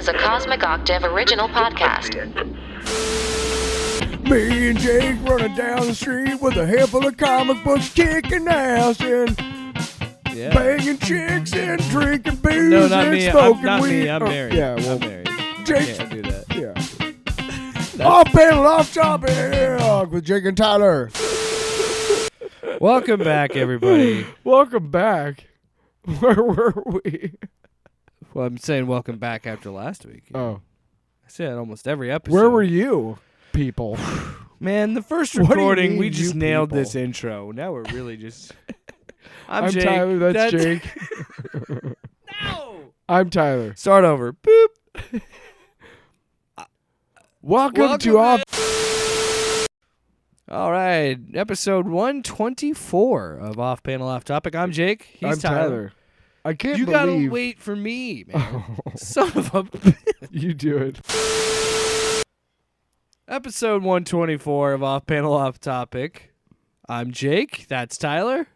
is a Cosmic Octave original podcast. Me and Jake running down the street with a handful of comic books, kicking ass and banging chicks and drinking booze No, not and me. smoking Not weed. me. I'm married. Yeah, well, I'm married. Jake. Can't do that. Yeah. Off panel, off topic with Jake and Tyler. Welcome back, everybody. Welcome back. Where were we? Well, I'm saying welcome back after last week. Oh. I said almost every episode. Where were you, people? Man, the first What do you recording, mean, we just you nailed people? this intro. Now we're really just... I'm Jake. Tyler, that's Jake. No! I'm Tyler. Start over. Boop. Welcome to Off. All right, episode 124 of Off Panel Off Topic. I'm Jake. He's I'm Tyler. I can't You believe... gotta wait for me, man. Oh. Son of a... You do it. Episode 124 of Off Panel Off Topic. I'm Jake. That's Tyler.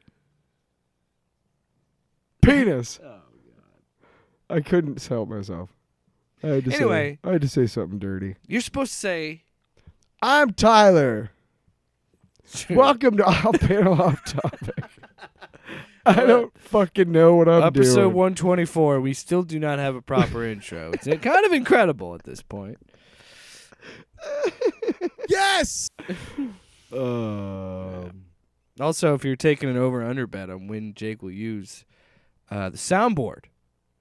Penis. Oh, God. I couldn't help myself. I had to say something dirty. You're supposed to say... I'm Tyler. Welcome to Off Panel Off Topic. I don't fucking know what I'm doing. Episode 124. We still do not have a proper intro. It's kind of incredible at this point. Yes! Also, if you're taking an over-under bet on when Jake will use the soundboard,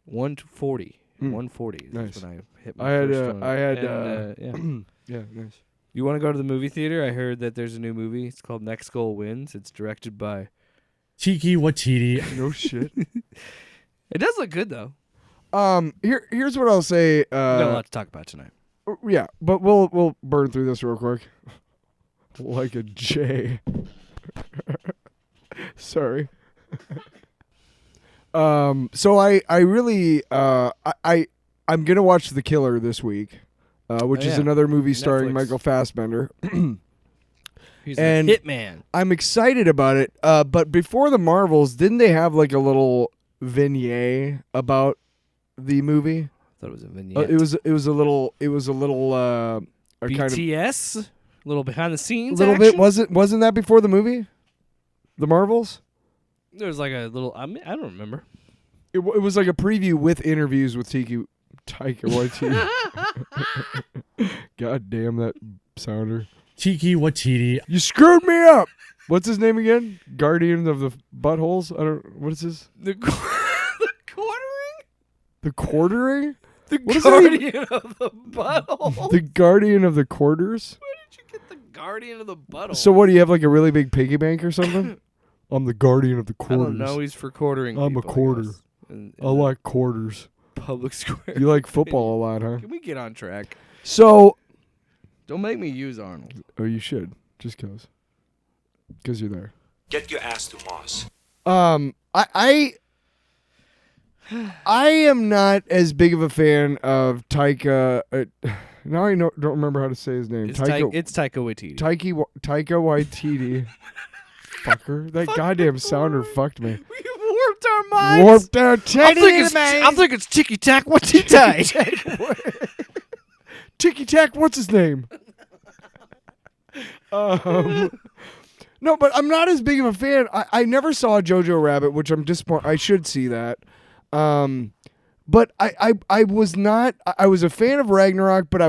140. 140 is Nice. when I hit my first one. Yeah, nice. You want to go to the movie theater? I heard that there's a new movie. It's called Next Goal Wins. It's directed by... Tiki Watiti. No shit. It does look good, though. Here's what I'll say. We got a lot to talk about tonight. Yeah, but we'll burn through this real quick. Like a J. Sorry. So I really I'm gonna watch The Killer this week, which is another movie starring Netflix. Michael Fassbender. He's And a hitman. I'm excited about it. But before the Marvels, didn't they have like a little vignette about the movie? I thought it was a vignette. It was a little a kind of BTS? A little behind the scenes little action? bit. Wasn't that before the movie? The Marvels? There was like a little... I don't remember. It was like a preview with interviews with Taika Waititi. God damn that sounder. Tiki Watiti. You screwed me up. What's his name again? Guardian of the Buttholes? What is this? The quartering? The Quartering? The What is that even- guardian of the butthole? The Guardian of the Quarters? Where did you get the guardian of the butthole? So what, do you have like a really big piggy bank or something? I'm the Guardian of the I Quarters. don't know. He's for quartering I'm a people, I quarter. guess, in I like quarters. public square. You like football a lot, huh? Can we get on track? So... Don't make me use Arnold. Oh, you should. Just cause. Because you're there. Get your ass to Moss. I am not as big of a fan of Taika. Now I don't remember how to say his name. It's Taika Waititi. Taika Waititi. Fucker. That goddamn sounder fucked me. We warped our minds. Warped our titty. I think it's Ticky Tack Waititi. Ticky Tack, what's his name? No, but I'm not as big of a fan. I never saw Jojo Rabbit, which I'm disappointed. I should see that. But I was not. I was a fan of Ragnarok, but I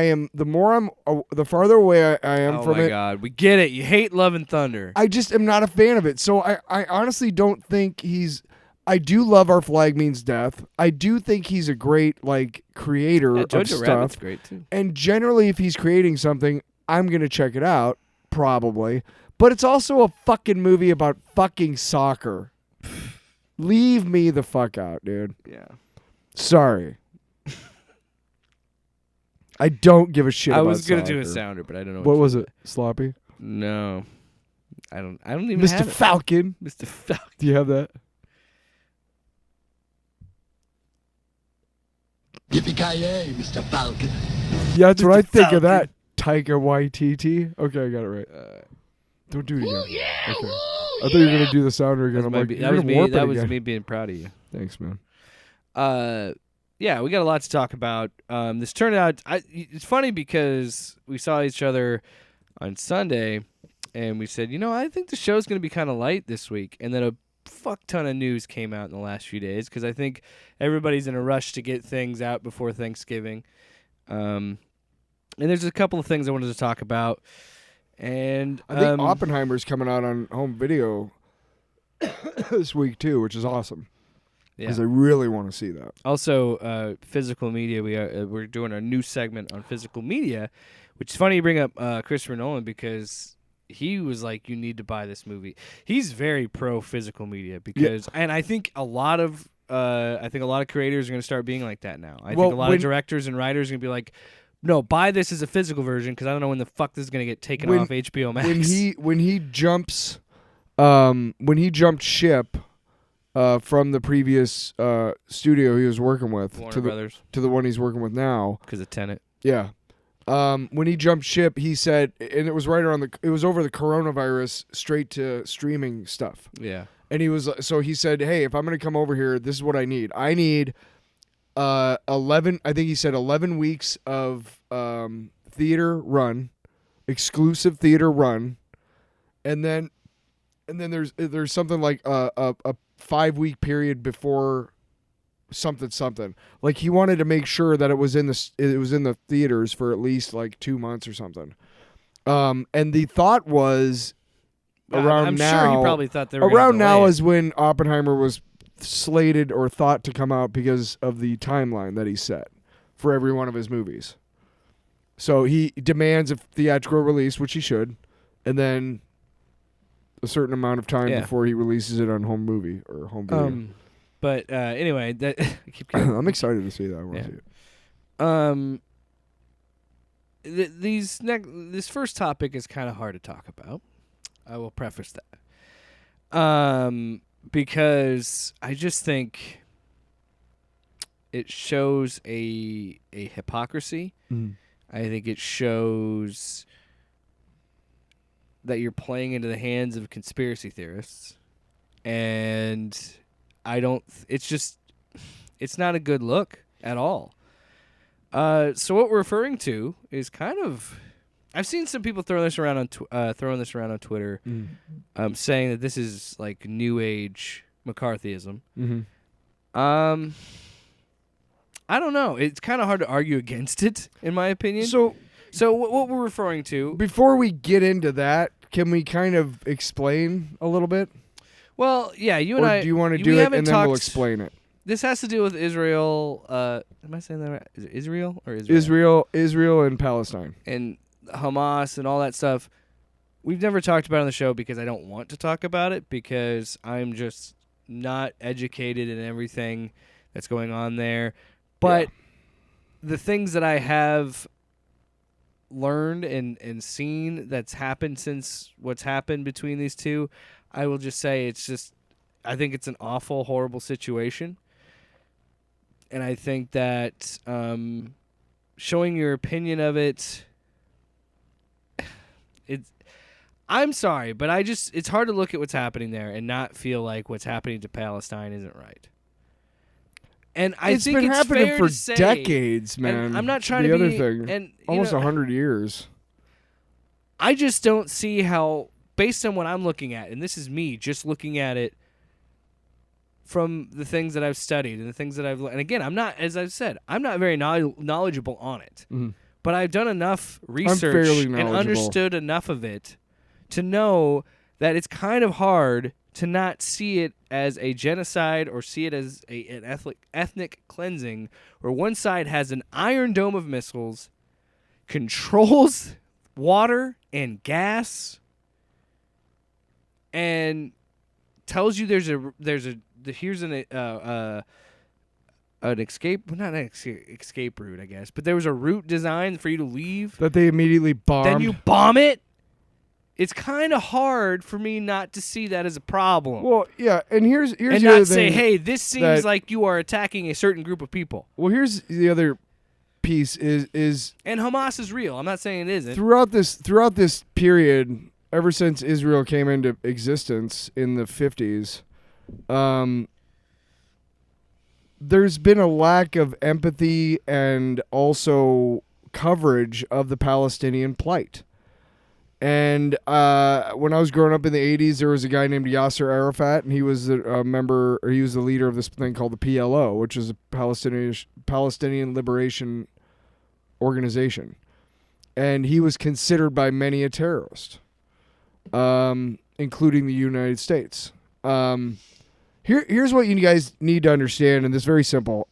am the farther away I am from it. Oh my God, we get it. You hate Love and Thunder. I just am not a fan of it. So I honestly don't think he's. I do love Our Flag Means Death. I do think he's a great creator of Jojo stuff. Rabbit's great too. And generally, if he's creating something, I'm gonna check it out probably. But it's also a fucking movie about fucking soccer. Leave me the fuck out, dude. Yeah. Sorry. I don't give a shit about I was gonna do a soccer. sounder, but I don't know. What was it? Sloppy? No. I don't even Mr. have it. Falcon. Mr. Falcon. Do you have that? Yippee-ki-yay, Mr. Falcon. Yeah, that's what I think of Falcon. that. Taika Waititi. Okay, I got it right. Don't do it again. Okay. I thought you were gonna do the sounder again. I'm like, That you're was gonna me. warp That it was again. me being proud of you. Thanks, man. yeah, we got a lot to talk about. This turned out, it's funny because we saw each other on Sunday, and we said, I think the show's going to be kind of light this week. And then a fuck ton of news came out in the last few days because I think everybody's in a rush to get things out before Thanksgiving. And there's a couple of things I wanted to talk about. And I think Oppenheimer's coming out on home video this week too, which is awesome. Because I really want to see that. Also, physical media. We're doing a new segment on physical media, which is funny you bring up Christopher Nolan because he was like, "You need to buy this movie." He's very pro physical media because, and I think a lot of creators are going to start being like that now. I think a lot of directors and writers are going to be like, "No, buy this as a physical version because I don't know when the fuck this is going to get taken off HBO Max." When he jumped ship. From the previous studio he was working with Warner Brothers to the one he's working with now because of Tenet. Yeah, when he jumped ship, he said, and it was right around it was over the coronavirus, straight to streaming stuff. Yeah, and he said, "Hey, if I'm going to come over here, this is what I need. I need 11. I think he said 11 weeks of theater run, exclusive theater run, and then there's something like a 5-week period before something. Like he wanted to make sure that it was in the theaters for at least like 2 months or something. And the thought was I'm sure he probably thought they were around now delay is when Oppenheimer was slated or thought to come out because of the timeline that he set for every one of his movies. So he demands a theatrical release, which he should, and then a certain amount of time before he releases it on home movie or home video. But anyway, that I keep going. I'm excited to see that. I want to see it. This first topic is kind of hard to talk about. I will preface that. Because I just think it shows a hypocrisy. Mm. I think it shows that you're playing into the hands of conspiracy theorists, and it's not a good look at all. So what we're referring to is kind of, I've seen some people throwing this around on Twitter, saying that this is like new age McCarthyism. Mm-hmm. I don't know. It's kind of hard to argue against it, in my opinion. So what we're referring to... Before we get into that, can we kind of explain a little bit? Well, yeah, you and or I... do you want to do it and then we'll explain it? This has to do with Israel... am I saying that right? Is it Israel or Israel? Israel and Palestine. And Hamas and all that stuff. We've never talked about it on the show because I don't want to talk about it because I'm just not educated in everything that's going on there. But the things that I have learned and seen that's happened since what's happened between these two, I will just say I think it's an awful, horrible situation. And I think that showing your opinion of it, I'm sorry, but it's hard to look at what's happening there and not feel like what's happening to Palestine isn't right. And it's been happening for decades, man. I'm not trying the to other be thing, and almost 100 years. I just don't see how, based on what I'm looking at, and this is me just looking at it from the things that I've studied and the things that I've learned. And again, I'm not, as I've said, I'm not very knowledgeable on it. Mm-hmm. But I've done enough research and understood enough of it to know that it's kind of hard to not see it as a genocide or see it as an ethnic cleansing where one side has an iron dome of missiles, controls water and gas, and tells you here's an escape, not an escape route, I guess, but there was a route designed for you to leave. That they immediately bombed. Then you bomb it. It's kind of hard for me not to see that as a problem. Well, yeah, and here's and the not other say, thing hey, this seems like you are attacking a certain group of people. Well, here's the other piece is and Hamas is real. I'm not saying it isn't. Throughout this period, ever since Israel came into existence in the 50s, there's been a lack of empathy and also coverage of the Palestinian plight. And when I was growing up in the 80s, there was a guy named Yasser Arafat, and he was a member, or he was the leader of this thing called the PLO, which is a Palestinian Liberation Organization. And he was considered by many a terrorist, including the United States. Here's what you guys need to understand, and this is very simple.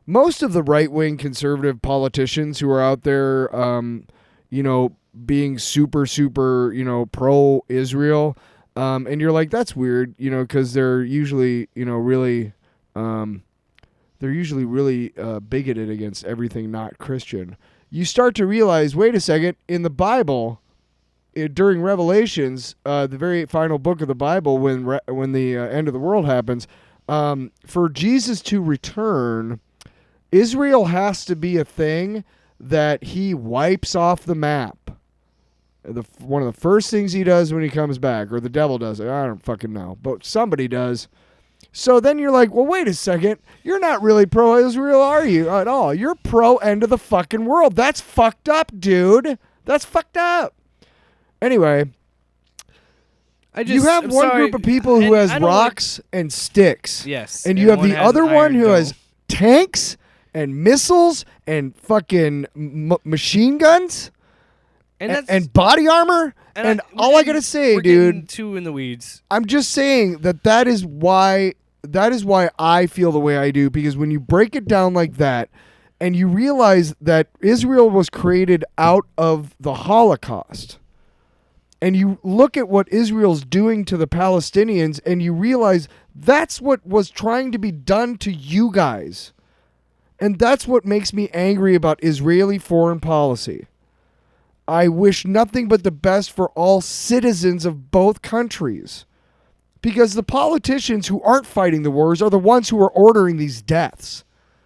Most of the right-wing conservative politicians who are out there, being super, pro-Israel, and you're like, that's weird, because they're usually, really bigoted against everything not Christian. You start to realize, wait a second, in the Bible, during Revelations, the very final book of the Bible, when the end of the world happens, for Jesus to return, Israel has to be a thing that he wipes off the map. One of the first things he does when he comes back, or the devil does it, I don't fucking know, but somebody does. So then you're like, well, wait a second. You're not really pro-Israel, are you, at all? You're pro-end of the fucking world. That's fucked up, dude. That's fucked up. Anyway, you have one group of people who has rocks and sticks. Yes. And you have the other one who has tanks and missiles and fucking machine guns and body armor. And all I gotta say, we're dude, getting too in the weeds. I'm just saying that is why I feel the way I do, because when you break it down like that and you realize that Israel was created out of the Holocaust, and you look at what Israel's doing to the Palestinians, and you realize that's what was trying to be done to you guys. And that's what makes me angry about Israeli foreign policy. I wish nothing but the best for all citizens of both countries. Because the politicians who aren't fighting the wars are the ones who are ordering these deaths.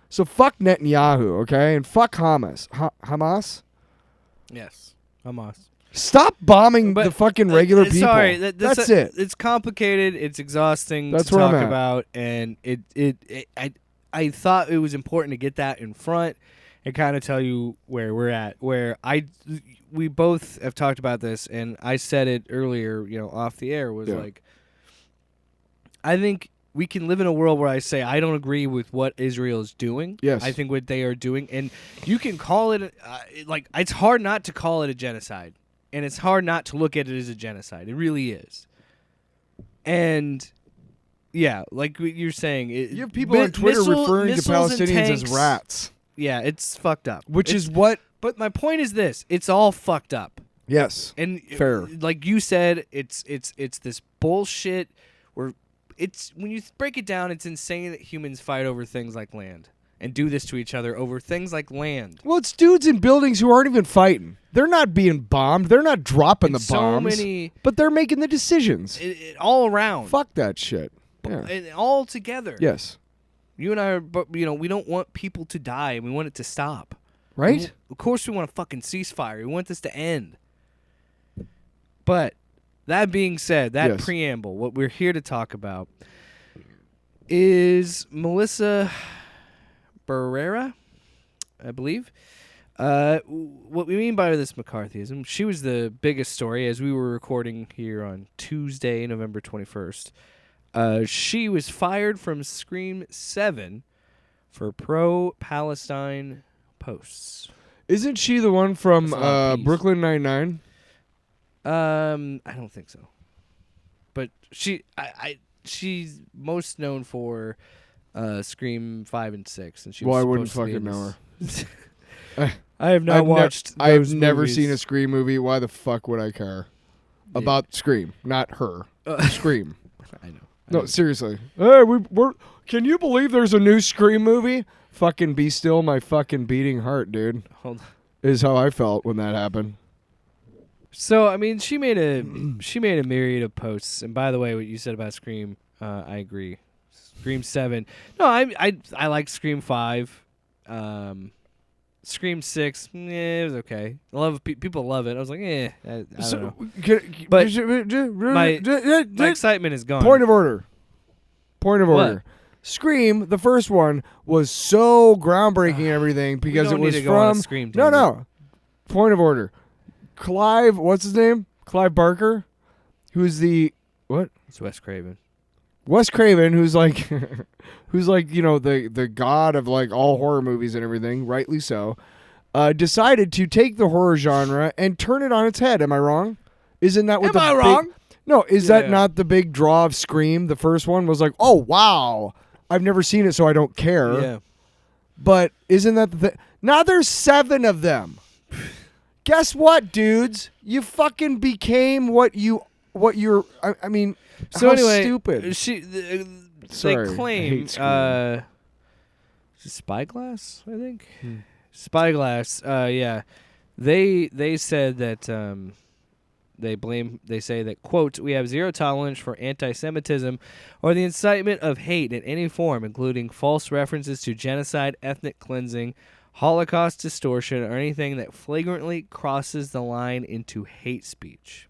So fuck Netanyahu, okay? And fuck Hamas. Hamas? Yes, Hamas. Stop bombing the fucking regular people. Sorry, that's it. It's complicated. It's exhausting That's to where I'm talk at. about, and I thought it was important to get that in front and kind of tell you where we're at. We both have talked about this, and I said it earlier, off the air, was like, I think we can live in a world where I say I don't agree with what Israel is doing. Yes. I think what they are doing, and you can call it it's hard not to call it a genocide. And it's hard not to look at it as a genocide. It really is. And, yeah, like what you're saying. You have people on Twitter referring to Palestinians as rats. Yeah, it's fucked up. Which is what... But my point is this. It's all fucked up. Yes. And fair. Like you said, it's this bullshit where when you break it down, it's insane that humans fight over things like land. And do this to each other over things like land. Well, it's dudes in buildings who aren't even fighting. They're not being bombed. They're not dropping the bombs. But they're making the decisions. All around. Fuck that shit. Yeah. And all together. Yes. You and I are, we don't want people to die, and we want it to stop. Right? Of course we want a fucking ceasefire. We want this to end. But that being said, that preamble, what we're here to talk about is Melissa Barrera, I believe. What we mean by this McCarthyism, she was the biggest story as we were recording here on Tuesday, November 21st. She was fired from Scream VII for pro-Palestine posts. Isn't she the one from Brooklyn Nine-Nine? I don't think so. But she's most known for Scream 5 and 6, and she. Well, I wouldn't fucking know her. I have not watched. I've never seen a Scream movie. Why the fuck would I care about Scream? Not her. Scream. I know. No, seriously. Hey, we're. Can you believe there's a new Scream movie? Fucking be still, my fucking beating heart, dude. Hold on. Is how I felt when that happened. So I mean, she made a myriad of posts, and by the way, what you said about Scream, I agree. Scream 7. No, I like Scream 5. Scream 6, it was okay. People love it. I was like, I don't know. But my excitement is gone. Point of order. What? Scream, the first one, was so groundbreaking and everything because don't it was need to go on a from Scream no, tangent. no. Point of order. Clive, what's his name? Clive Barker, who's the what? It's Wes Craven. Wes Craven, who's like, the god of like all horror movies and everything, rightly so, decided to take the horror genre and turn it on its head. Am I wrong? Isn't that what Am I wrong? No, is Yeah. that not the big draw of Scream? The first one was like, oh wow, I've never seen it, so I don't care. Yeah. But isn't that the thing? Now there's 7 of them. Guess what, dudes? You fucking became what you're. I mean, So how anyway, stupid. Sorry, they I claim hate Scream. is it Spyglass, I think. Spyglass, yeah. They said that they say that, quote, we have zero tolerance for anti-Semitism or the incitement of hate in any form, including false references to genocide, ethnic cleansing, Holocaust distortion, or anything that flagrantly crosses the line into hate speech.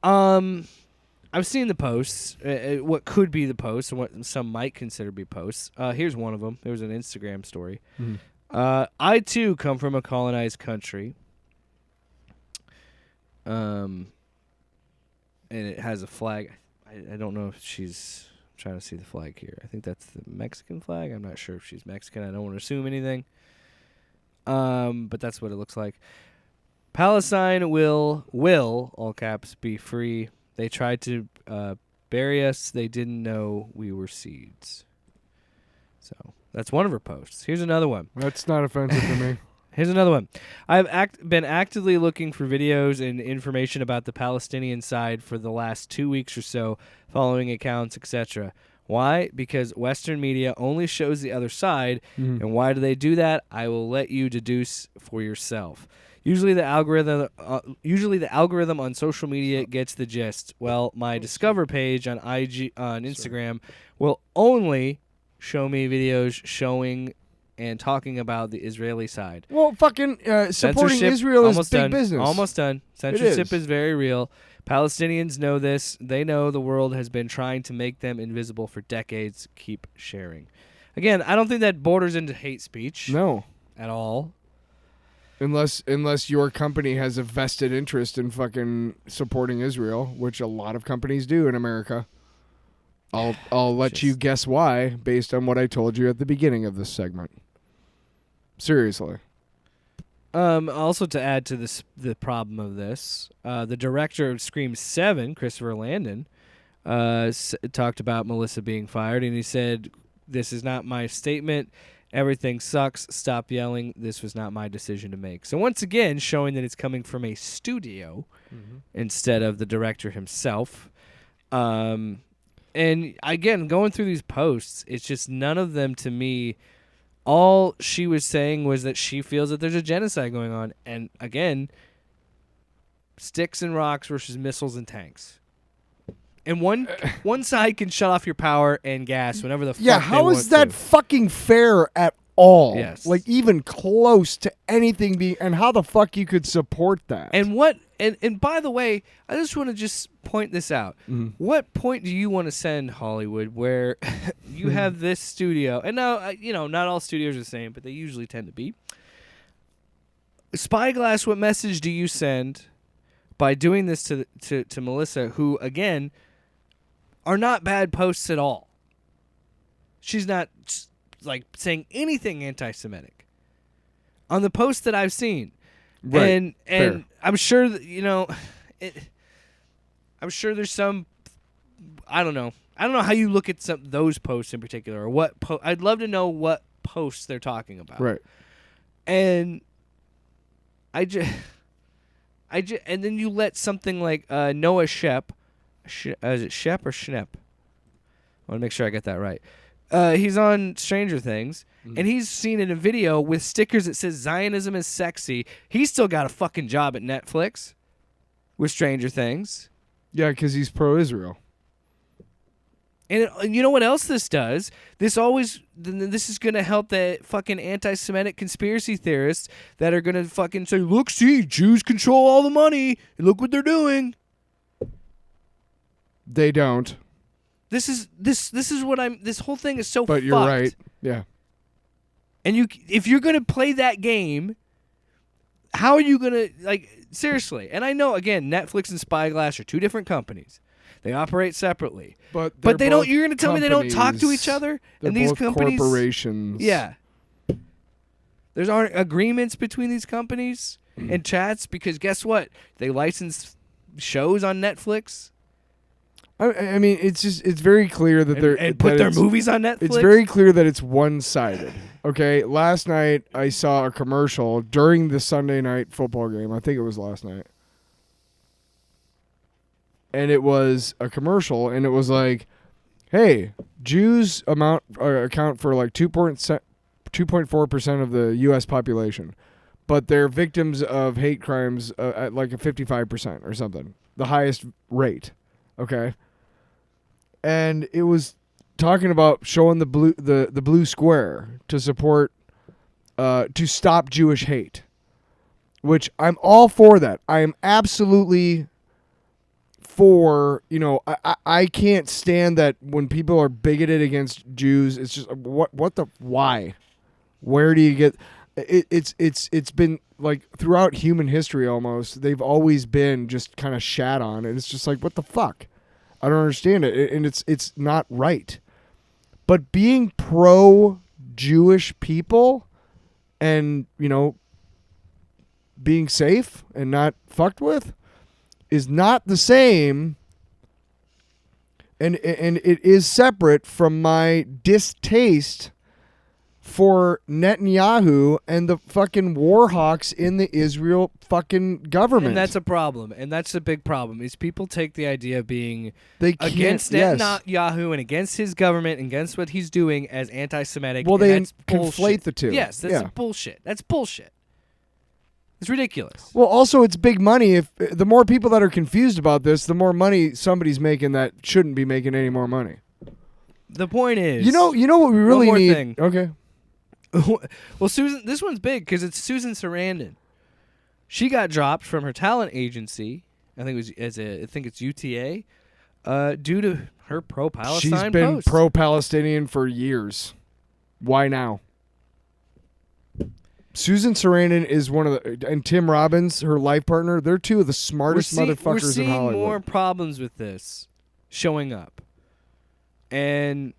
I've seen the posts, what could be the posts, and what some might consider be posts. Here's one of them. There was an Instagram story. I, too, come from a colonized country. And it has a flag. I don't know if she's I'm trying to see the flag here. I think that's the Mexican flag. I'm not sure if she's Mexican. I don't want to assume anything. But that's what it looks like. Palestine will, all caps, be free. They tried to bury us. They didn't know we were seeds. So that's one of her posts. Here's another one. That's not offensive to me. Here's another one. I've been actively looking for videos and information about the Palestinian side for the last 2 weeks or so, following accounts, etc. Why? Because Western media only shows the other side. And why do they do that? I will let you deduce for yourself. Usually the algorithm on social media gets the gist. Well, my Discover page on Instagram will only show me videos showing and talking about the Israeli side. Well, fucking supporting Censorship, Israel is almost big done. business. Almost done. Censorship is very real. Palestinians know this. They know the world has been trying to make them invisible for decades. Keep sharing. Again, I don't think that borders into hate speech. No. At all. Unless your company has a vested interest in fucking supporting Israel, which a lot of companies do in America. I'll let you guess why based on what I told you at the beginning of this segment. Seriously. Also, to add to this, the problem of this, the director of Scream VII, Christopher Landon, talked about Melissa being fired, and he said, "This is not my statement. Everything sucks. Stop yelling. This was not my decision to make." So once again, showing that it's coming from a studio instead of the director himself. And again, going through these posts, it's just none of them to me. All she was saying was that she feels that there's a genocide going on. And again, sticks and rocks versus missiles and tanks. And one side can shut off your power and gas whenever the fuck they how want is that to. fucking fair at all? Yes. Like even close to anything being, and how the fuck you could support that? And what? And by the way, I just want to just point this out. What point do you want to send Hollywood where you have this studio? And now, not all studios are the same, but they usually tend to be. Spyglass, what message do you send by doing this to Melissa, who again are not bad posts at all? She's not like saying anything anti-Semitic on the posts that I've seen. Right. And I'm sure that, I'm sure there's some, I don't know how you look at those posts in particular, or what I'd love to know what posts they're talking about. Right. And and then you let something like Noah Shep, is it Shep or Schnepp? I want to make sure I get that right. He's on Stranger Things, and he's seen in a video with stickers that says Zionism is sexy. He's still got a fucking job at Netflix with Stranger Things. Yeah, because he's pro-Israel. And you know what else this does? This is going to help the fucking anti-Semitic conspiracy theorists that are going to fucking say, look, see, Jews control all the money. Look what they're doing. They don't. This is what I'm. This whole thing is so. But you're fucked. right. Yeah. And if you're gonna play that game, how are you gonna seriously? And I know again, Netflix and Spyglass are two different companies. They operate separately. But they don't. You're gonna tell me they don't talk to each other? They're And these both companies, corporations. yeah. There's aren't agreements between these companies and chats because guess what? They license shows on Netflix. I mean, it's very clear that they're and put their movies on Netflix. It's very clear that it's one-sided. Okay, last night I saw a commercial during the Sunday night football game. I think it was last night. And it was a commercial, and it was like, hey, Jews account for like 2.4% of the U.S. population, but they're victims of hate crimes at like a 55% or something, the highest rate. Okay. And it was talking about showing the blue square to support, to stop Jewish hate, which I'm all for that. I am absolutely for, I can't stand that when people are bigoted against Jews. It's just why? Where do you get it's been like throughout human history almost. They've always been just kind of shat on, and it's just like, what the fuck? I don't understand it, and it's not right. But being pro-Jewish people and, being safe and not fucked with is not the same, and it is separate from my distaste for Netanyahu and the fucking war hawks in the Israel fucking government. And that's a problem. And that's a big problem, is people take the idea of being against yes. Netanyahu and against his government and against what he's doing as anti-Semitic. Well, they that's conflate bullshit. the two. Yes, that's bullshit. That's bullshit. It's ridiculous. Well, also, it's big money. If the more people that are confused about this, the more money somebody's making that shouldn't be making any more money. The point is... You know what we really one more need... thing. Okay. Well, Susan, this one's big because it's Susan Sarandon. She got dropped from her talent agency. I think it's UTA, due to her pro-Palestine She's been posts. pro-Palestinian for years. Why now? Susan Sarandon is one of the, and Tim Robbins, her life partner. They're two of the smartest motherfuckers in Hollywood. We're seeing more problems with this showing up, and.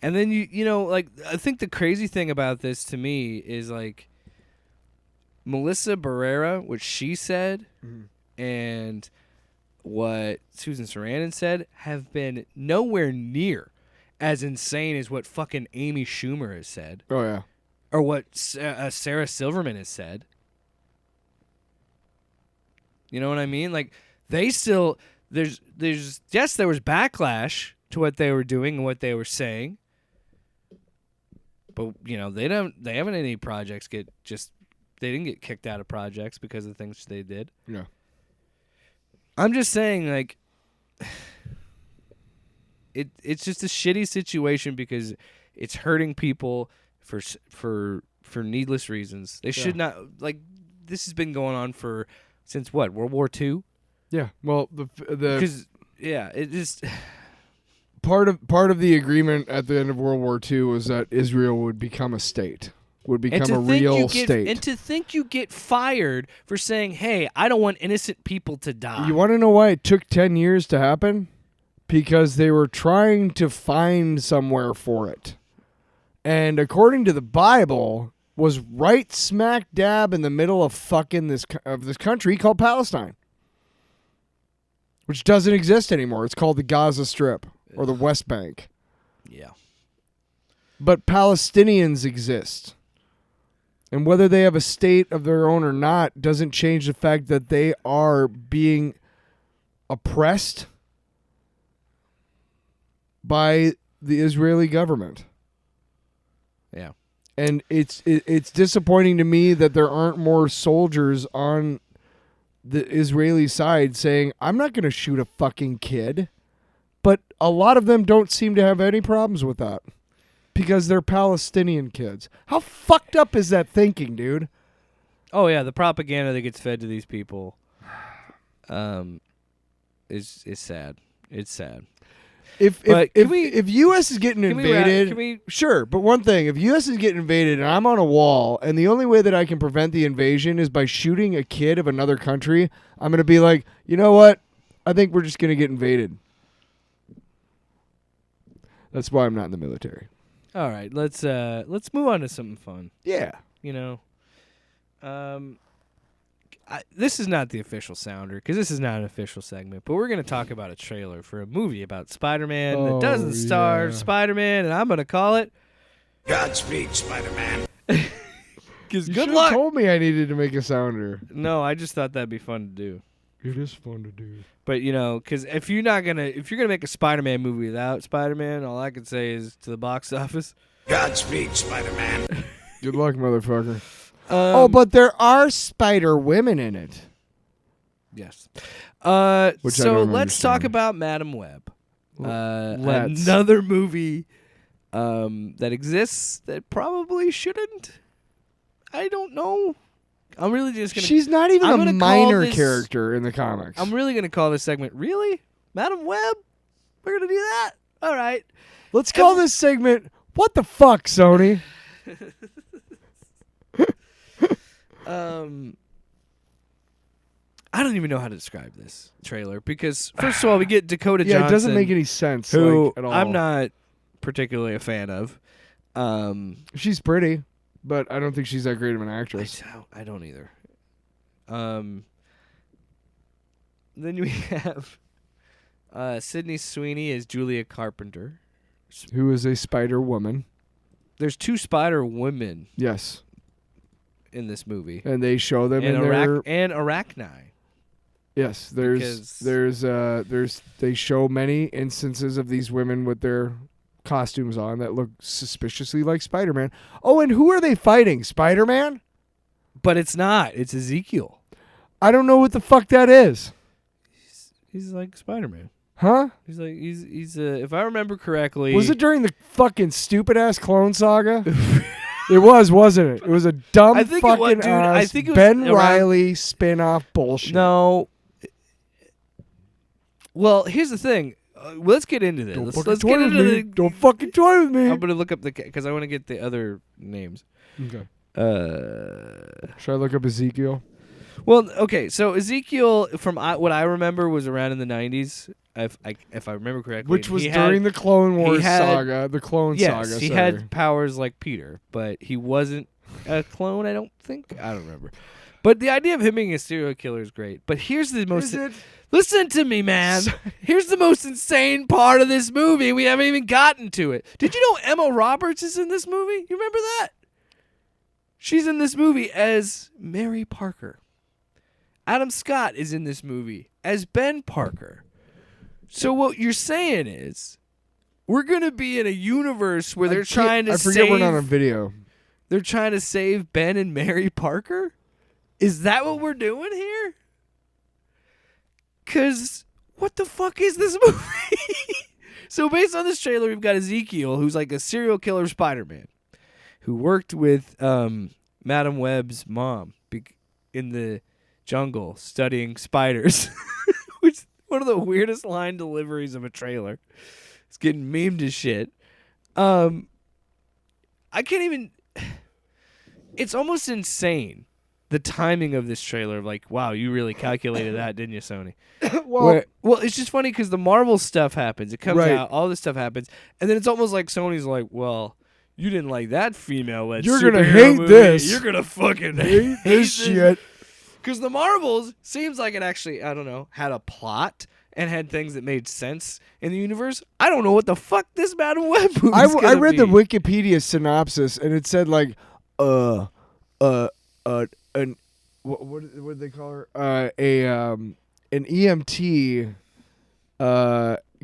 And then I think the crazy thing about this to me is like Melissa Barrera, what she said, and what Susan Sarandon said have been nowhere near as insane as what fucking Amy Schumer has said. Oh yeah, or what Sarah Silverman has said. You know what I mean? Like they still there was backlash to what they were doing and what they were saying. But they haven't had any projects they didn't get kicked out of projects because of the things they did. Yeah. I'm just saying, like, it's just a shitty situation because it's hurting people for needless reasons. They should not, like, this has been going on since what, World War II? Yeah. Well, because it just. Part of the agreement at the end of World War II was that Israel would become a state, would become a real state. And to think you get fired for saying, hey, I don't want innocent people to die. You want to know why it took 10 years to happen? Because they were trying to find somewhere for it. And according to the Bible, was right smack dab in the middle of fucking this country called Palestine, which doesn't exist anymore. It's called the Gaza Strip. Or the West Bank. Yeah. But Palestinians exist. And whether they have a state of their own or not doesn't change the fact that they are being oppressed by the Israeli government. Yeah. And it's disappointing to me that there aren't more soldiers on the Israeli side saying, I'm not going to shoot a fucking kid. But a lot of them don't seem to have any problems with that because they're Palestinian kids. How fucked up is that thinking, dude? Oh, yeah, the propaganda that gets fed to these people is sad. It's sad. If But can we- if U.S. is getting can we wrap- invaded, can we- sure. But one thing, if U.S. is getting invaded and I'm on a wall, and the only way that I can prevent the invasion is by shooting a kid of another country, I'm gonna be like, you know what? I think we're just gonna get invaded. That's why I'm not in the military. All right, let's move on to something fun. Yeah. You know, this is not the official sounder because this is not an official segment, but we're going to talk about a trailer for a movie about Spider-Man that doesn't star yeah. Spider-Man, and I'm going to call it Godspeed, Spider-Man. because You good should've luck. told me I needed to make a sounder. No, I just thought that'd be fun to do. It is fun to do. But you know, because if you're gonna make a Spider-Man movie without Spider-Man, all I can say is to the box office. Godspeed, Spider-Man. Good luck, motherfucker. But there are spider women in it. Yes. Which I So don't let's talk understand. about Madam Web. Let's. Another movie that exists that probably shouldn't. I don't know. I'm really just gonna. She's not even I'm a gonna call minor this- character in the comics. I'm really gonna call this segment. Really, Madam Web? We're gonna do that? All right. Let's call this segment "What the Fuck, Sony." I don't even know how to describe this trailer because first of all, we get Dakota Yeah, Johnson. it doesn't make any sense. Who at all. I'm not particularly a fan of. She's pretty, but I don't think she's that great of an actress. I don't either. Then we have Sydney Sweeney as Julia Carpenter. Who is a Spider Woman? There's two Spider Women Yes, in this movie, and they show them and in their. Arachni. Yes, because- there's they show many instances of these women with their costumes on that look suspiciously like Spider-Man. Oh, and who are they fighting? Spider-Man? But it's not. It's Ezekiel. I don't know what the fuck that is. He's like Spider-Man. Huh? He's like he's if I remember correctly. Was it during the fucking stupid ass Clone Saga? It was, wasn't it? It was a dumb I think it fucking was, dude. ass I think it was Ben around- Reilly spin-off bullshit. No. Well, here's the thing. Let's get into this. Don't Let's fucking get toy with into me. Don't fucking toy with me. I'm gonna look up because I want to get the other names. Okay. Should I look up Ezekiel? Well, okay. So Ezekiel, from what I remember, was around in the '90s, if I remember correctly. Which was He during the Clone Wars had- saga. The Clone yes, Saga. he sorry. had powers like Peter, but he wasn't a clone. I don't think. I don't remember. But the idea of him being a serial killer is great. But here's the most. Is it? Listen to me, man. Here's the most insane part of this movie. We haven't even gotten to it. Did you know Emma Roberts is in this movie? You remember that? She's in this movie as Mary Parker. Adam Scott is in this movie as Ben Parker. So what you're saying is we're going to be in a universe where they're trying to I forget we're not on save video. they're trying to save Ben and Mary Parker? Is that what we're doing here? Cuz what the fuck is this movie? So based on this trailer, we've got Ezekiel, who's like a serial killer Spider-Man, who worked with Madam Web's mom in the jungle studying spiders, which is one of the weirdest line deliveries of a trailer. It's getting memed as shit. I can't even. It's almost insane. The timing of this trailer, like, wow, you really calculated that, didn't you, Sony? Well, Well, it's just funny because the Marvel stuff happens. It comes Right. out, all this stuff happens, and then it's almost like Sony's like, well, you didn't like that female-led You're gonna superhero hate movie. this. You're gonna fucking hate this shit. Because the Marvels seems like it actually, I don't know, had a plot and had things that made sense in the universe. I don't know what the fuck this Madam Web movie I read the Wikipedia synopsis and it said like, what did they call her? An EMT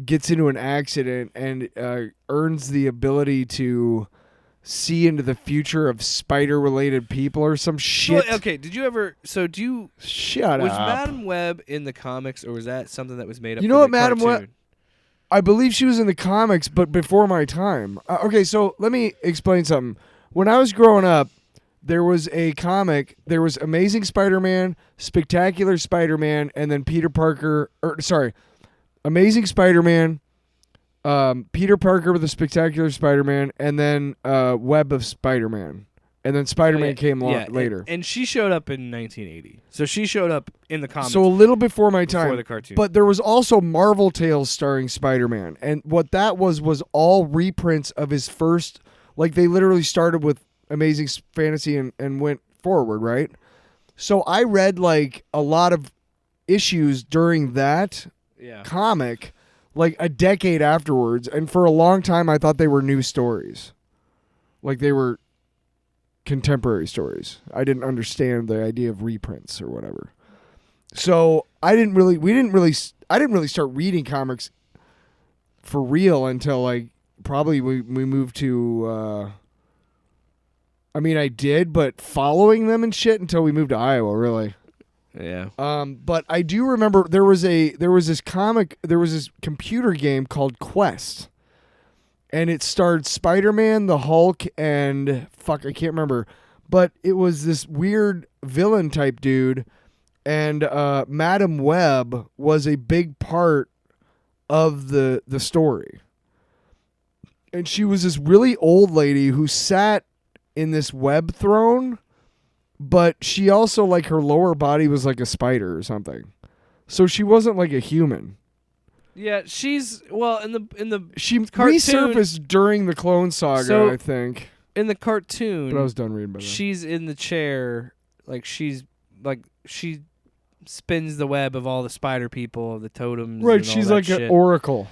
gets into an accident and earns the ability to see into the future of spider-related people or some shit. So, okay, did you ever? So do you? Shut Was up. Madam Web in the comics, or was that something that was made up? You for know the what, Madam Web- cartoon? I believe she was in the comics, but before my time. Okay, so let me explain something. When I was growing up, there was a comic. There was Amazing Spider-Man, Spectacular Spider-Man, and then Peter Parker. Amazing Spider-Man, Peter Parker with the Spectacular Spider-Man, and then Web of Spider-Man. And then Spider-Man came later. And she showed up in 1980. So she showed up in the comics. So a little before my time. Before the cartoon. But there was also Marvel Tales starring Spider-Man. And what that was all reprints of his first, like they literally started with Amazing Fantasy and went forward, right? So I read like a lot of issues during that comic, like a decade afterwards. And for a long time, I thought they were new stories. Like they were contemporary stories. I didn't understand the idea of reprints or whatever. So I didn't really start reading comics for real until like probably we moved to I mean I did, but following them and shit until we moved to Iowa, really. Yeah. But I do remember there was this computer game called Quest. And it starred Spider-Man, the Hulk, and I can't remember. But it was this weird villain type dude. And Madam Web was a big part of the story. And she was this really old lady who sat in this web throne. But she also, like, her lower body was like a spider or something. So she wasn't like a human. Yeah, she's in the she cartoon, resurfaced during the Clone Saga, I think. In the cartoon, but I was done reading by then. She's in the chair, she spins the web of all the spider people, the totems. Right, and she's all like that an shit. oracle,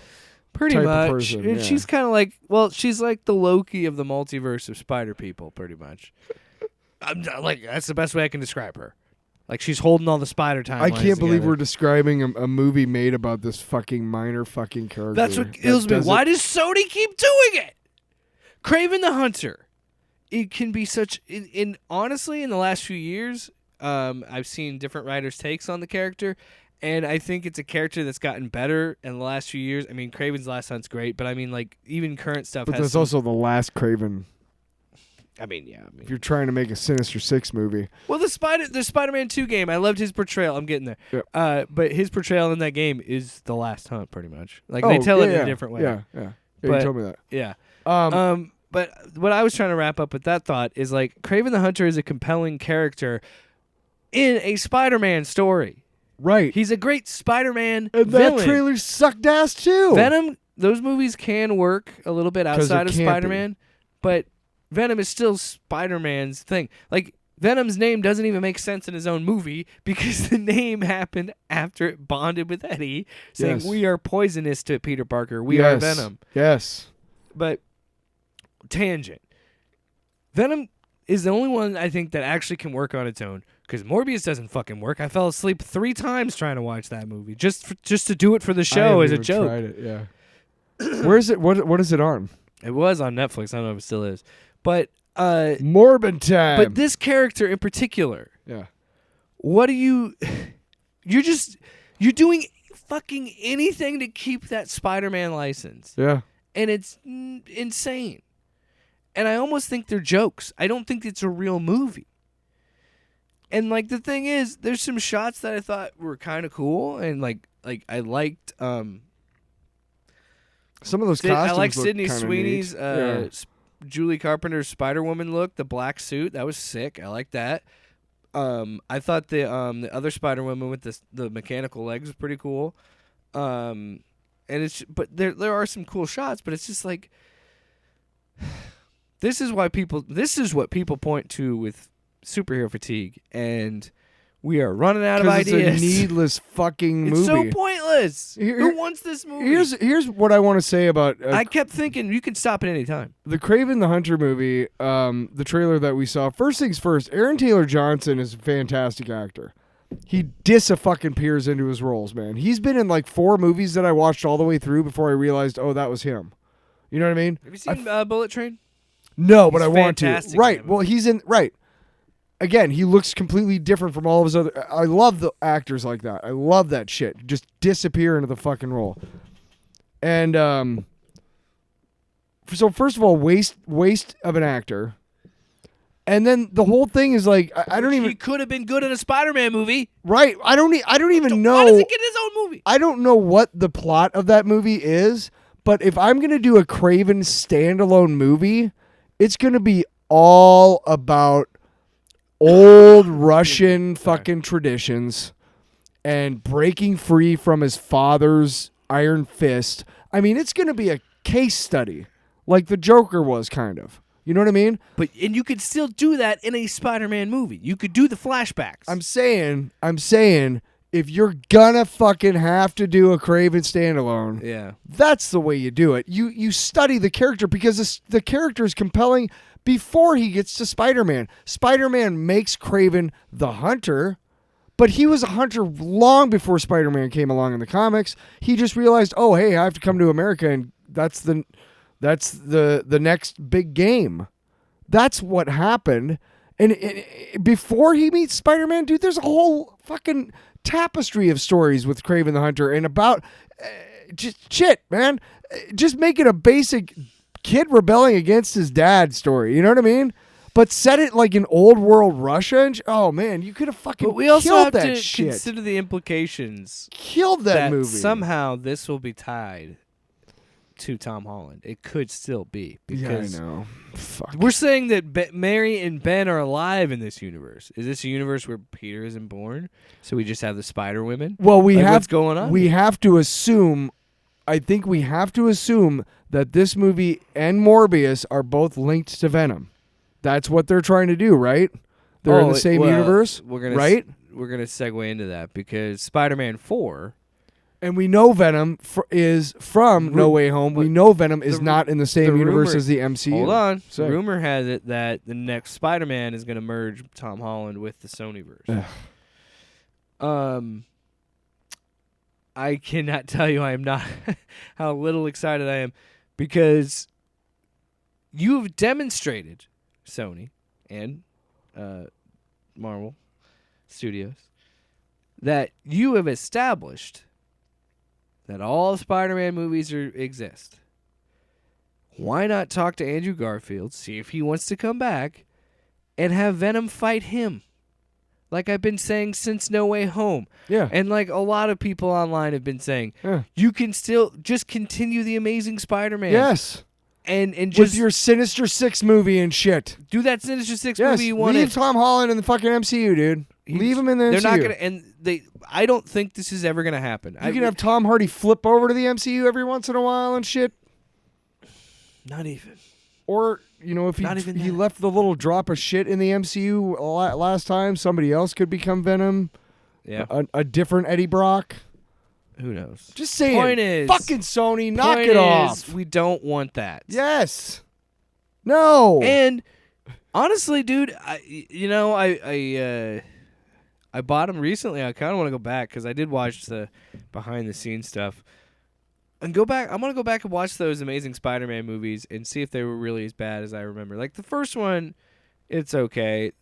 pretty type much. Of person, And yeah. she's kind of she's like the Loki of the multiverse of spider people, pretty much. That's the best way I can describe her. Like she's holding all the spider timelines. I can't believe together. we're describing a movie made about this fucking minor fucking character. That's what kills me. Why does Sony keep doing it? Kraven the Hunter. It can be such. Honestly, in the last few years, I've seen different writers' takes on the character, and I think it's a character that's gotten better in the last few years. I mean, Kraven's Last Hunt's great, but I mean, like even current stuff. But has there's some, also the last Kraven. I mean, if you're trying to make a Sinister Six movie. Well, the Spider-Man 2 game, I loved his portrayal. I'm getting there. Yep. But his portrayal in that game is the Last Hunt, pretty much. Like they tell it in a different way. Yeah, you told me that. Yeah. But what I was trying to wrap up with that thought is like Kraven the Hunter is a compelling character in a Spider-Man story. Right. He's a great Spider-Man and villain. that trailer sucked ass too. Venom, those movies can work a little bit outside of Spider-Man, but Venom is still Spider-Man's thing. Like, Venom's name doesn't even make sense in his own movie because the name happened after it bonded with Eddie, saying, we are poisonous to Peter Parker. We are Venom. Yes. But, tangent. Venom is the only one, I think, that actually can work on its own because Morbius doesn't fucking work. I fell asleep 3 times trying to watch that movie just to do it for the show as a joke. Tried it, yeah. Where is it? What is it on? It was on Netflix. I don't know if it still is. But Morbid time. But this character in particular, what are you? You're doing fucking anything to keep that Spider-Man license. Yeah, and it's insane. And I almost think they're jokes. I don't think it's a real movie. And like the thing is, there's some shots that I thought were kind of cool, and like I liked some of those costumes. I like Sydney look Sweeney's. neat. Julie Carpenter's Spider-Woman look, the black suit, that was sick. I like that. I thought the other Spider-Woman with the mechanical legs was pretty cool. And but there are some cool shots, but it's just like this is what people point to with superhero fatigue, and we are running out of ideas. It's a needless fucking movie. It's so pointless. Who wants this movie? Here's what I want to say about. I kept thinking you can stop at any time. The Kraven the Hunter movie, the trailer that we saw. First things first, Aaron Taylor Johnson is a fantastic actor. He fucking peers into his roles, man. He's been in like 4 movies that I watched all the way through before I realized, oh, that was him. You know what I mean? Have you seen Bullet Train? No, but I want to. Right. in Well, he's in. Right. Again, he looks completely different from all of his other. I love the actors like that. I love that shit. Just disappear into the fucking role. And so first of all, waste of an actor. And then the whole thing is like I don't even. He could have been good in a Spider-Man movie. Right. I don't even know. Why does he get his own movie? I don't know what the plot of that movie is, but if I'm going to do a Craven standalone movie, it's going to be all about old Russian fucking traditions and breaking free from his father's iron fist. I mean, it's going to be a case study like the Joker was kind of. You know what I mean? And you could still do that in a Spider-Man movie. You could do the flashbacks. I'm saying, if you're gonna fucking have to do a Craven standalone, yeah, that's the way you do it. You study the character because the character is compelling before he gets to Spider-Man. Spider-Man makes Craven the hunter, but he was a hunter long before Spider-Man came along in the comics. He just realized, oh, hey, I have to come to America, and that's the next big game. That's what happened. And before he meets Spider-Man, dude, there's a whole fucking tapestry of stories with Kraven the Hunter and about just shit, man. Just make it a basic kid rebelling against his dad story. You know what I mean? But set it like in old world Russia. And oh, man, you could have fucking but we also killed have that to shit. consider the implications. Killed that movie. Somehow this will be tied to Tom Holland. It could still be because I know. Fuck. we're saying that Mary and Ben are alive in this universe. Is this a universe where Peter isn't born? So we just have the Spider Women. Well, what's going on? We have to assume. I think we have to assume that this movie and Morbius are both linked to Venom. That's what they're trying to do, right? They're in the same universe, right? We're gonna segue into that because Spider-Man 4. And we know Venom is from No Way Home. We know Venom is not in the same universe as the MCU. Hold on. So, Rumor has it that the next Spider-Man is going to merge Tom Holland with the Sonyverse. I cannot tell you I am not how little excited I am because you've demonstrated, Sony and Marvel Studios, that you have established that all Spider-Man movies exist. Why not talk to Andrew Garfield, see if he wants to come back, and have Venom fight him? Like I've been saying since No Way Home. Yeah. And like a lot of people online have been saying, Yeah. you can still just continue the Amazing Spider-Man. Yes. And just with your Sinister Six movie and shit. do that Sinister Six Yes. movie you wanted. Leave Tom Holland in the fucking MCU, dude. Leave him in the MCU. They're not gonna, I don't think this is ever gonna happen. You can have Tom Hardy flip over to the MCU every once in a while and shit. Not even. Or, if he left the little drop of shit in the MCU last time, somebody else could become Venom. Yeah. A different Eddie Brock. Who knows? Just saying. Point is, fucking Sony, knock it off. We don't want that. Yes. No. And honestly, dude, I bought them recently. I kind of want to go back because I did watch the behind the scenes stuff. And go back. I'm gonna go back and watch those Amazing Spider-Man movies and see if they were really as bad as I remember. Like the first one, it's okay.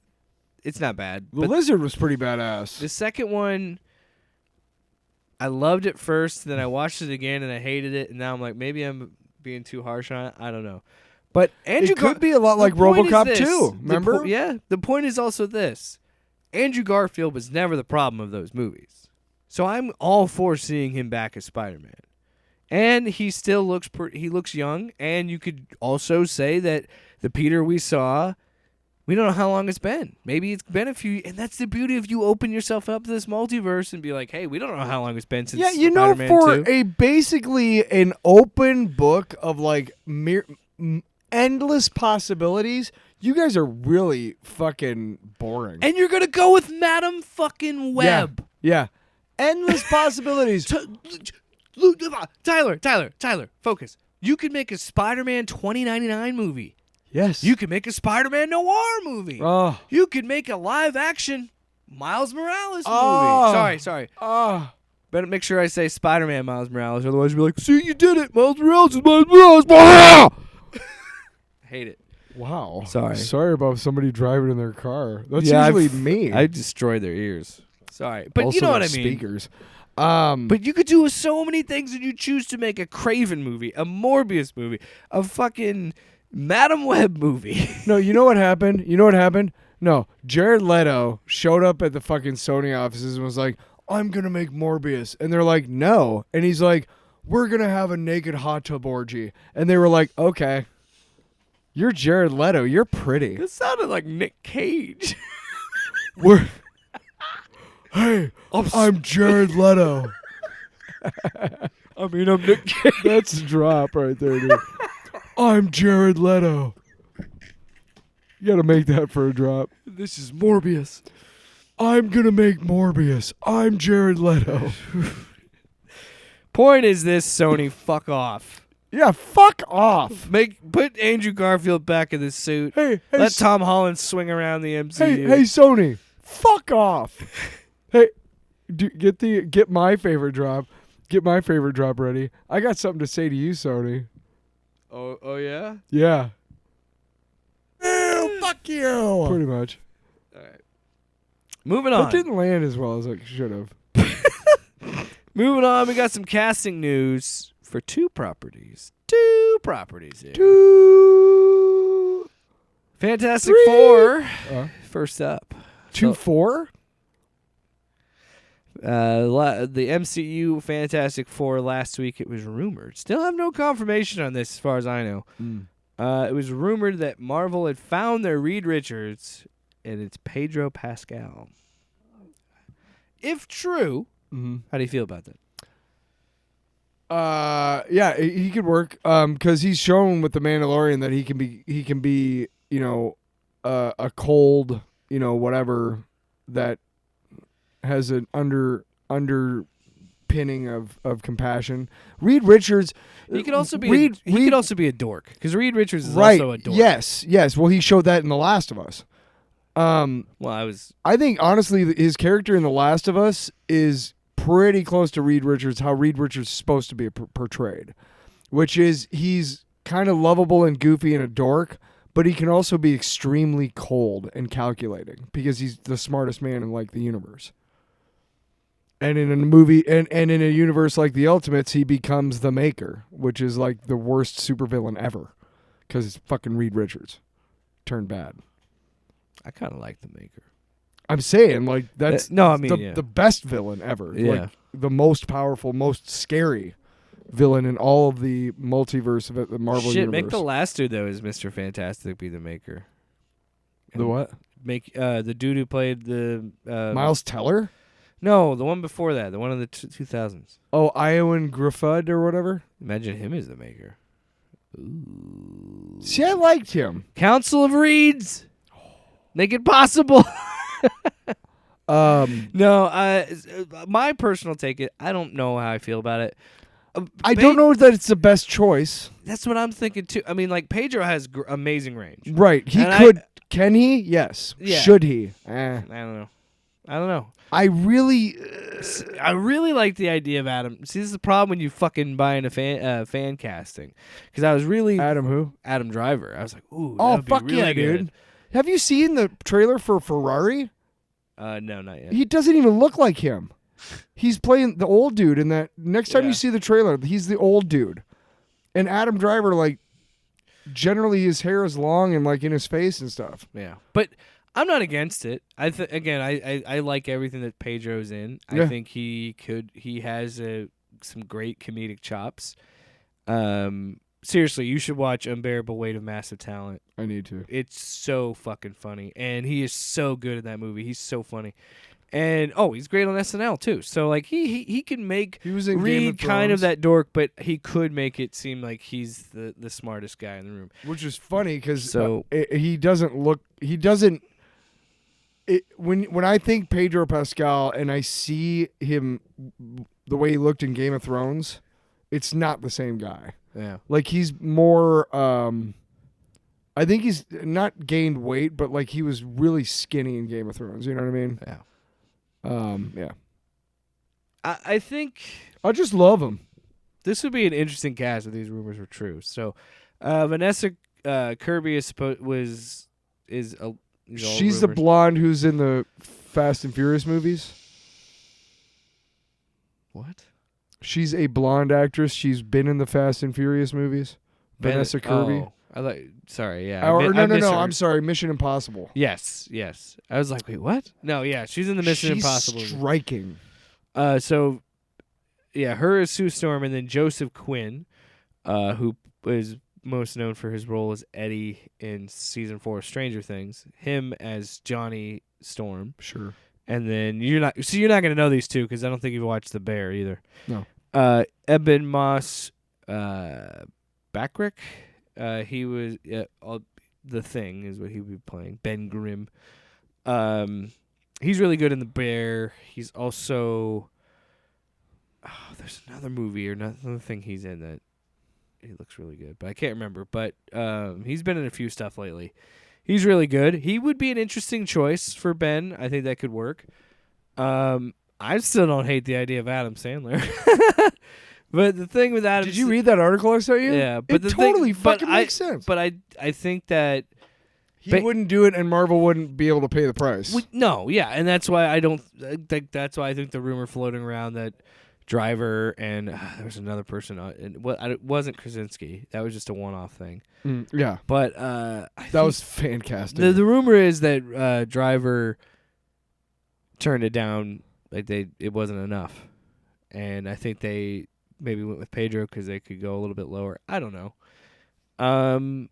It's not bad. The but Lizard was pretty badass. the second one, I loved it first. Then I watched it again and I hated it. And now I'm like, maybe I'm being too harsh on it. I don't know. But Andrew It could be a lot like RoboCop 2. Remember? Yeah. The point is also this: Andrew Garfield was never the problem of those movies. So I'm all for seeing him back as Spider-Man. And he still looks he looks young, and you could also say that the Peter we saw, we don't know how long it's been. Maybe it's been a few, and that's the beauty of you open yourself up to this multiverse and be like, hey, we don't know how long it's been since Spider-Man for 2. basically an open book of like endless possibilities, you guys are really fucking boring. And you're gonna go with Madam fucking Web. Yeah. Endless possibilities. Tyler, focus. You could make a Spider-Man 2099 movie. Yes. You could make a Spider-Man noir movie. Oh. You could make a live-action Miles Morales movie. Oh. Sorry. Oh. Better make sure I say Spider-Man Miles Morales, otherwise you'll be like, see, you did it. Miles Morales is Miles Morales. I hate it. Wow. Sorry. Sorry about somebody driving in their car. That's usually me. I destroy their ears. Sorry. But also you know what their I mean. Speakers. But you could do so many things, and you choose to make a Craven movie, a Morbius movie, a fucking Madam Web movie. No, you know what happened? You know what happened? No, Jared Leto showed up at the fucking Sony offices and was like, I'm going to make Morbius. And they're like, no. And he's like, we're going to have a naked hot tub orgy. And they were like, okay. You're Jared Leto. You're pretty. It sounded like Nick Cage. Hey, I'm Jared Leto. I'm Nick Cage. That's a drop right there, dude. I'm Jared Leto. You got to make that for a drop. This is Morbius. I'm going to make Morbius. I'm Jared Leto. Point is this, Sony, fuck off. Yeah, fuck off. Put Andrew Garfield back in the suit. Hey, Let Tom Holland swing around the MCU. Hey, Sony, fuck off. Hey, get my favorite drop. Get my favorite drop ready. I got something to say to you, Sony. Oh yeah? Yeah. Ew, fuck you. Pretty much. All right. Moving on. That didn't land as well as it should have. Moving on, we got some casting news for two properties. Two properties here. Fantastic Four. First up. 2-4? The MCU Fantastic Four last week, it was rumored. Still have no confirmation on this as far as I know. It was rumored that Marvel had found their Reed Richards, and it's Pedro Pascal. If true, how do you feel about that? Yeah, he could work. Because he's shown with the Mandalorian that he can be, you know, a cold, you know, whatever that has an underpinning of compassion. Reed Richards. He could also be he could also be a dork because Reed Richards is right, also a dork. Yes. Well, he showed that in The Last of Us. I think honestly his character in The Last of Us is pretty close to Reed Richards, how Reed Richards is supposed to be portrayed, which is he's kind of lovable and goofy and a dork, but he can also be extremely cold and calculating because he's the smartest man in like the universe. And in a movie and in a universe like the Ultimates, he becomes the Maker, which is like the worst supervillain ever because it's fucking Reed Richards turned bad. I kind of like the Maker. I'm saying like that's the best villain ever. Yeah. Like the most powerful, most scary villain in all of the multiverse of the Marvel universe. Make the last dude though is Mr. Fantastic be the Maker. The what? Make the dude who played the Miles Teller? No, the one before that, the one in the 2000s. Oh, Iowan Griffud or whatever. Imagine him as the Maker. Ooh. See, I liked him. Council of Reeds. Make it possible. No, my personal take, I don't know how I feel about it. I don't know that it's the best choice. That's what I'm thinking too. I mean, like Pedro has amazing range. Right. He could. Can he? Yes. Yeah. Should he? I don't know. I really like the idea of Adam. See, this is the problem when you fucking buy into fan casting. Because I was really Adam who? Adam Driver. I was like, ooh. Oh fuck really yeah, good. dude! Have you seen the trailer for Ferrari? No, not yet. He doesn't even look like him. He's playing the old dude in that. Next time you see the trailer, he's the old dude, and Adam Driver like. Generally, his hair is long and like in his face and stuff. Yeah, but I'm not against it. I like everything that Pedro's in. Yeah. I think he has some great comedic chops. Seriously, you should watch Unbearable Weight of Massive Talent. I need to. It's so fucking funny, and he is so good in that movie. He's so funny, and he's great on SNL too. So like he can make He was in Game Reed of kind of Thrones. that dork, but he could make it seem like he's the smartest guy in the room. Which is funny because So- he doesn't look. He doesn't. When I think Pedro Pascal and I see him the way he looked in Game of Thrones, it's not the same guy. Yeah. Like he's more. I think he's not gained weight, but like he was really skinny in Game of Thrones. You know what I mean? Yeah. Yeah. I think I just love him. this would be an interesting cast if these rumors were true. So, Vanessa Kirby is She's the blonde who's in the Fast and Furious movies. What? She's a blonde actress. She's been in the Fast and Furious movies. Vanessa Kirby. Sorry, yeah. Or I no. miss her. I'm sorry. Mission Impossible. Yes. I was like, wait, what? No, yeah, she's in the Mission She's Impossible. striking. So, yeah, her is Sue Storm, and then Joseph Quinn, who is most known for his role as Eddie in season 4 of Stranger Things. Him as Johnny Storm. Sure. And then you're not going to know these two because I don't think you've watched The Bear either. No. Eben Moss Backrack. He was The Thing is what he would be playing. Ben Grimm. He's really good in The Bear. He's also there's another movie or another thing he's in that he looks really good, but I can't remember. But he's been in a few stuff lately. He's really good. He would be an interesting choice for Ben. I think that could work. I still don't hate the idea of Adam Sandler. But the thing with Adam... Did you read that article I sent you? Yeah. But it totally fucking makes sense. But I think that... He wouldn't do it, and Marvel wouldn't be able to pay the price. No, yeah. And that's why I don't think... That's why I think the rumor floating around that Driver and... there was another person... it wasn't Krasinski. That was just a one-off thing. Yeah. But... that was fantastic. The rumor is that Driver turned it down. Like it wasn't enough. And I think they maybe went with Pedro because they could go a little bit lower. I don't know.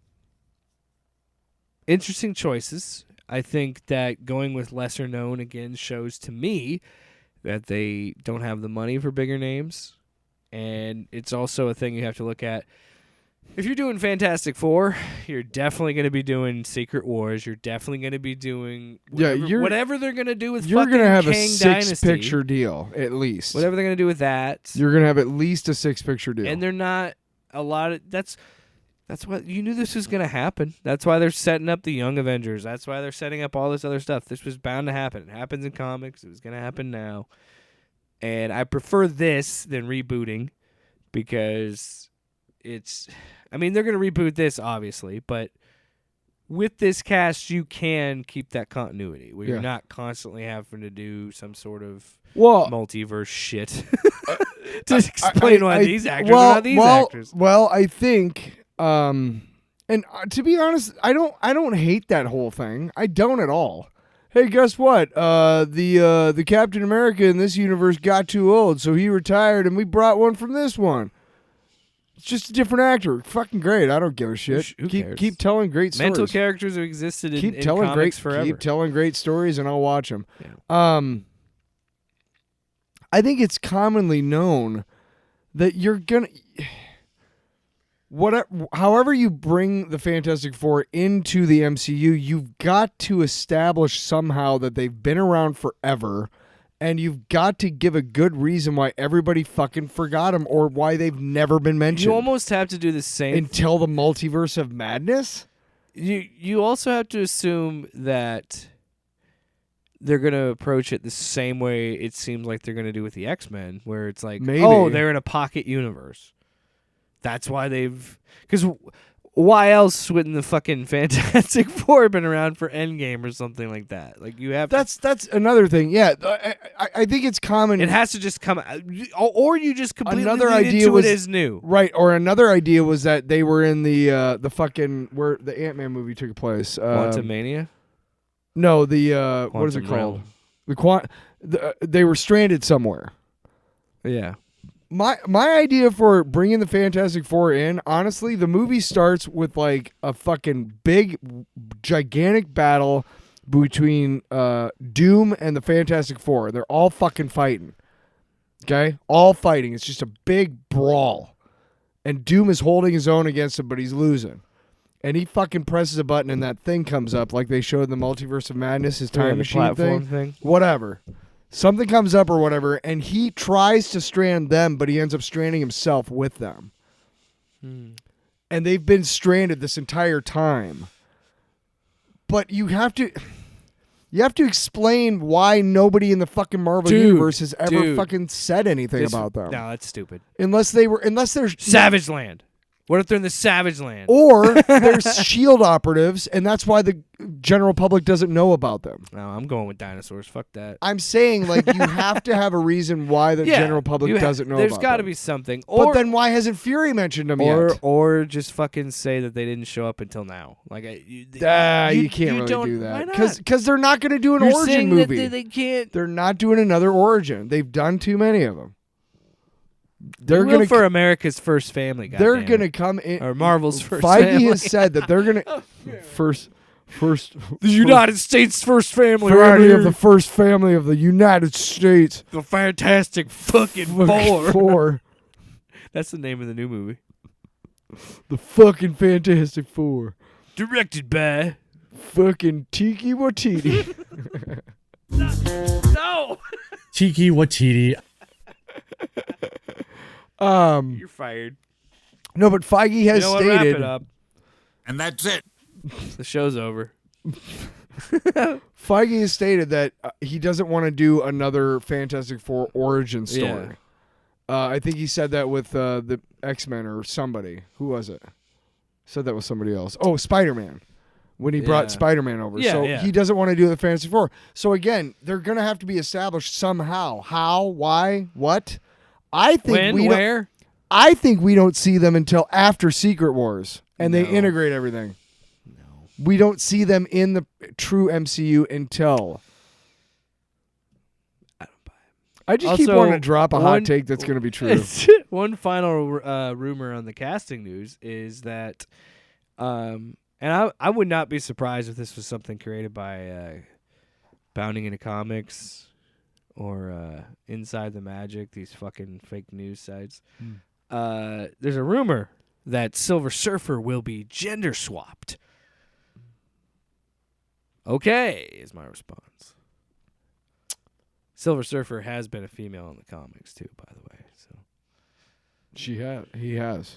Interesting choices. I think that going with lesser known again shows to me that they don't have the money for bigger names. And it's also a thing you have to look at. If you're doing Fantastic Four, you're definitely going to be doing Secret Wars. You're definitely going to be doing whatever they're going to do with you're fucking going to have Kang a Dynasty. 6-picture deal, at least. Whatever they're going to do with that. You're going to have at least a 6-picture deal. And they're not a lot of... That's what... You knew this was going to happen. That's why they're setting up the Young Avengers. That's why they're setting up all this other stuff. This was bound to happen. It happens in comics. It was going to happen now. And I prefer this than rebooting because it's... I mean, they're going to reboot this, obviously, but with this cast, you can keep that continuity where you're not constantly having to do some sort of multiverse shit to explain why these actors are not these actors. Well, I think, and to be honest, I don't hate that whole thing. I don't at all. Hey, guess what? The Captain America in this universe got too old, so he retired, and we brought one from this one. It's just a different actor. Fucking great. I don't give a shit. Who cares? Keep telling great stories. Mental characters have existed in comics forever. Keep telling great stories, and I'll watch them. Yeah. I think it's commonly known that you're gonna, however you bring the Fantastic Four into the MCU, you've got to establish somehow that they've been around forever. And you've got to give a good reason why everybody fucking forgot them or why they've never been mentioned. You almost have to do the same... Until the Multiverse of Madness? You also have to assume that they're going to approach it the same way it seems like they're going to do with the X-Men, where it's like, they're in a pocket universe. That's why they've... Because... Why else wouldn't the fucking Fantastic Four have been around for Endgame or something like that? Like you have that's another thing. Yeah, I think it's common. It has to just come, or you just completely another lead idea into was it as new, right? Or another idea was that they were in the fucking where the Ant-Man movie took place. Quantumania. No, the what is it called? They were stranded somewhere. Yeah. My idea for bringing the Fantastic Four in, honestly, the movie starts with like a fucking big, gigantic battle between Doom and the Fantastic Four. They're all fucking fighting. Okay? All fighting. It's just a big brawl. And Doom is holding his own against him, but he's losing. And he fucking presses a button and that thing comes up like they showed in the Multiverse of Madness, his time machine platform thing. Whatever. Something comes up or whatever, and he tries to strand them, but he ends up stranding himself with them. And they've been stranded this entire time. But you have to explain why nobody in the fucking Marvel universe has ever fucking said anything about them. No, that's stupid. Unless they're Savage Land. What if they're in the Savage Land? Or they're SHIELD operatives, and that's why the general public doesn't know about them. No, I'm going with dinosaurs. Fuck that. I'm saying, like, you have to have a reason why the general public doesn't know There's about got to them. be something. But then why hasn't Fury mentioned them yet? Or just fucking say that they didn't show up until now. Like You can't really do that. Why not? Because they're not going to do an You're origin saying movie. that they can't. They're not doing another origin. They've done too many of them. They're Will going for America's first family. They're going to come in. Or Marvel's first Feige family. has said that they're going to first The United States first family. family of the first family of the United States. The Fantastic fucking Four. That's the name of the new movie. The fucking Fantastic Four. Directed by Fucking Tiki Watiti. No. Tiki Watiti. You're fired. No, but Feige has You know what? Wrap stated. it up. And that's it. The show's over. Feige has stated that he doesn't want to do another Fantastic Four origin story. I think he said that with the X-Men or somebody. Who was it? Said that with somebody else. Oh, Spider-Man. When he brought Spider-Man over. Yeah, so yeah. he doesn't want to do the Fantastic Four. So again, they're going to have to be established somehow. How? Why? What? I think When? Where? I think we don't see them until after Secret Wars. And they integrate everything. No. We don't see them in the true MCU until... I just keep Also, wanting to drop a hot one- take that's going to be true. One final rumor on the casting news is that, and I would not be surprised if this was something created by Bounding into Comics or Inside the Magic, these fucking fake news sites. There's a rumor that Silver Surfer will be gender swapped. Okay, is my response. Silver Surfer has been a female in the comics too, by the way. So He has.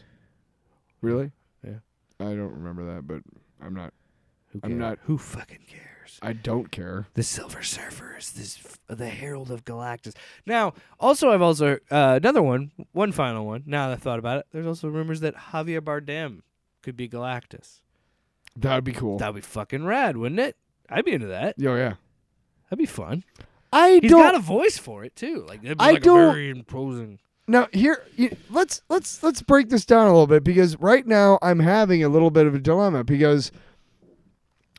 Really? Yeah. I don't remember that, but I'm not. who I'm cares? not- Who fucking cares? I don't care. The Silver Surfer is the Herald of Galactus. Now, I've also another one final one. Now that I thought about it, there's also rumors that Javier Bardem could be Galactus. That would be cool. That'd be fucking rad, wouldn't it? I'd be into that. Oh yeah. That'd be fun. don't. He's got a voice for it too. Like that'd be I like don't- a very imposing. Now here, let's break this down a little bit because right now I'm having a little bit of a dilemma because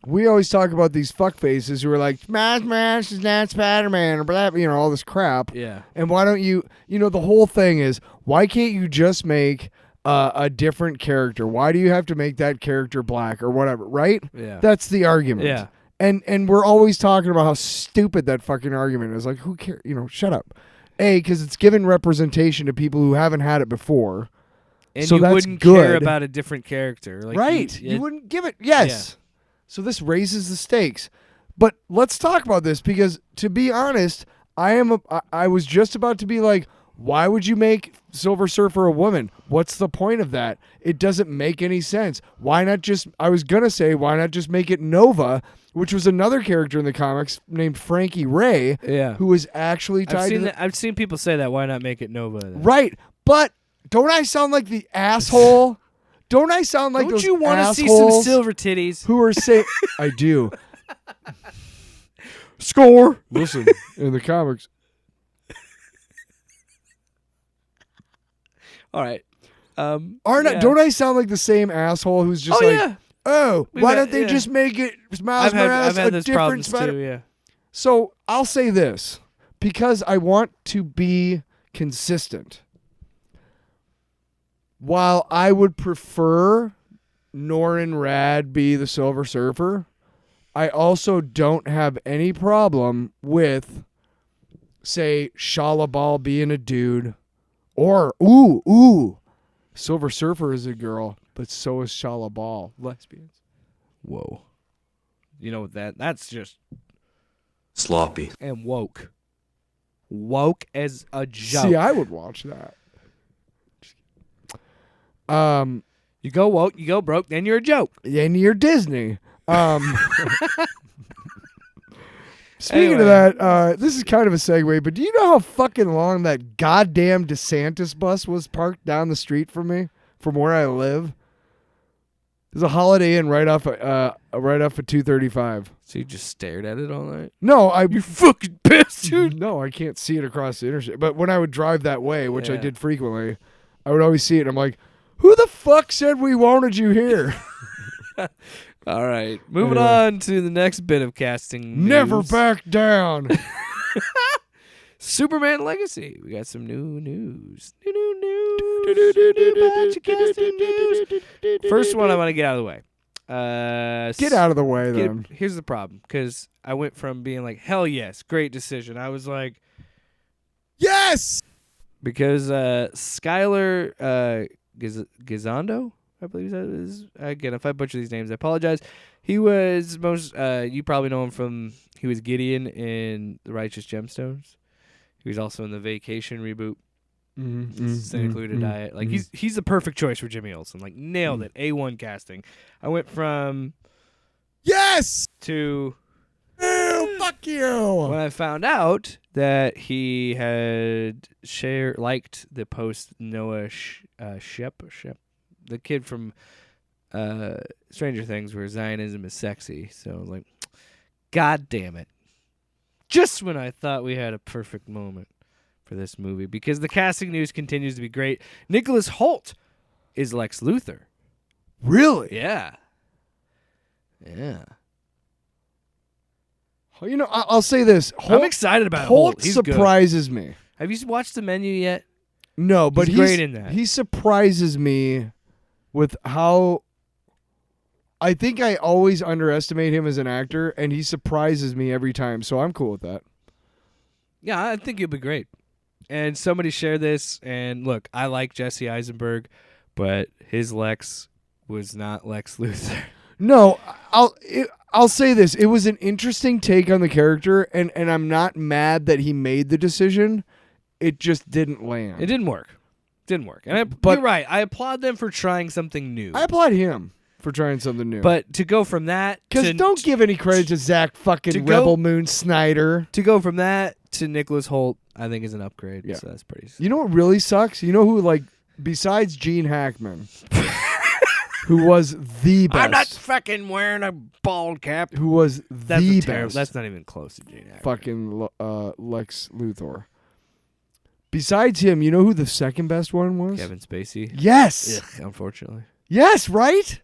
we always talk about these fuckfaces who are like Smash is not Spider-Man or blah, all this crap. Yeah. And why don't you? The whole thing is why can't you just make a different character? Why do you have to make that character black or whatever? Right? Yeah. That's the argument. Yeah. And we're always talking about how stupid that fucking argument is. Like, who cares? Shut up. Because it's given representation to people who haven't had it before. And so you that's wouldn't good. care about a different character, like Right. You wouldn't give it. Yes. So this raises the stakes. But let's talk about this because, to be honest, I was just about to be like, why would you make Silver Surfer a woman? What's the point of that? It doesn't make any sense. Why not just, I was going to say, why not just make it Nova, which was another character in the comics named Frankie Ray, Yeah. who was actually tied to I've seen people say that. Why not make it Nova? Then? Right. But don't I sound like the asshole? Don't I sound like Don't those you want to see some assholes silver titties? who are saying, I do. Score. Listen, in the comics. All right. Don't I sound like the same asshole who's just why don't they just make it Miles Morales I've had a those different problems Spider? too. Yeah. So I'll say this because I want to be consistent. While I would prefer Norrin Rad be the Silver Surfer, I also don't have any problem with, say, Shalabal being a dude, or Silver Surfer is a girl, but so is Shalabal. Lesbians. Whoa. You know what that's just Sloppy. and woke. Woke as a joke. See, I would watch that. You go woke, you go broke, then you're a joke. And you're Disney. Speaking Anyway. of that, this is kind of a segue, but do you know how fucking long that goddamn DeSantis bus was parked down the street from me? from where I live. There's a Holiday Inn right off of 235. So you just stared at it all night? No, You fucking bastard! No, I can't see it across the interstate. But when I would drive that way, which I Yeah. did frequently, I would always see it. And I'm like, who the fuck said we wanted you here? All right, moving on to the next bit of casting news. Never back down. Superman Legacy. We got some new news. New casting news. First one I want to get out of the way. Get out of the way, then. Here's the problem, because I went from being like, hell yes, great decision. I was like, Yes! because Skylar Gizondo, I believe that is. Again, if I butcher these names, I apologize. He was you probably know him from, he was Gideon in The Righteous Gemstones. He was also in the Vacation reboot. Included diet. Like he's the perfect choice for Jimmy Olsen. Like nailed it. A1 casting. I went from Yes! to Ew, fuck you! when I found out that he had liked the post Noah Shep, the kid from Stranger Things, where Zionism is sexy. So I was like, God damn it! Just when I thought we had a perfect moment for this movie, because the casting news continues to be great. Nicholas Hoult is Lex Luthor. Really? Yeah. You know, I'll say this. I'm excited about Holt Holt. He's good. surprises me. Have you watched The Menu yet? No, but He's great in that. He surprises me with how. I think I always underestimate him as an actor, and he surprises me every time. So I'm cool with that. Yeah, I think he'll be great. And somebody shared this, and look, I like Jesse Eisenberg, but his Lex was not Lex Luthor. No, I'll say this. It was an interesting take on the character, and I'm not mad that he made the decision. It just didn't land. It didn't work. And But- you're right. I applaud them for trying something new. I applaud him for trying something new. But to go from that Because to don't give any credit to Zack fucking to go- Rebel Moon Snyder. to go from that to Nicholas Hoult, I think is an upgrade. Yeah. So that's pretty. You know what really sucks? You know who, like, besides Gene Hackman, who was the best. I'm not fucking wearing a bald cap. Who was That's the terrible. best That's not even close to Gene Hackman. fucking Lex Luthor. Besides him, you know who the second best one was? Kevin Spacey. Yes. Ugh, unfortunately. Yes, right?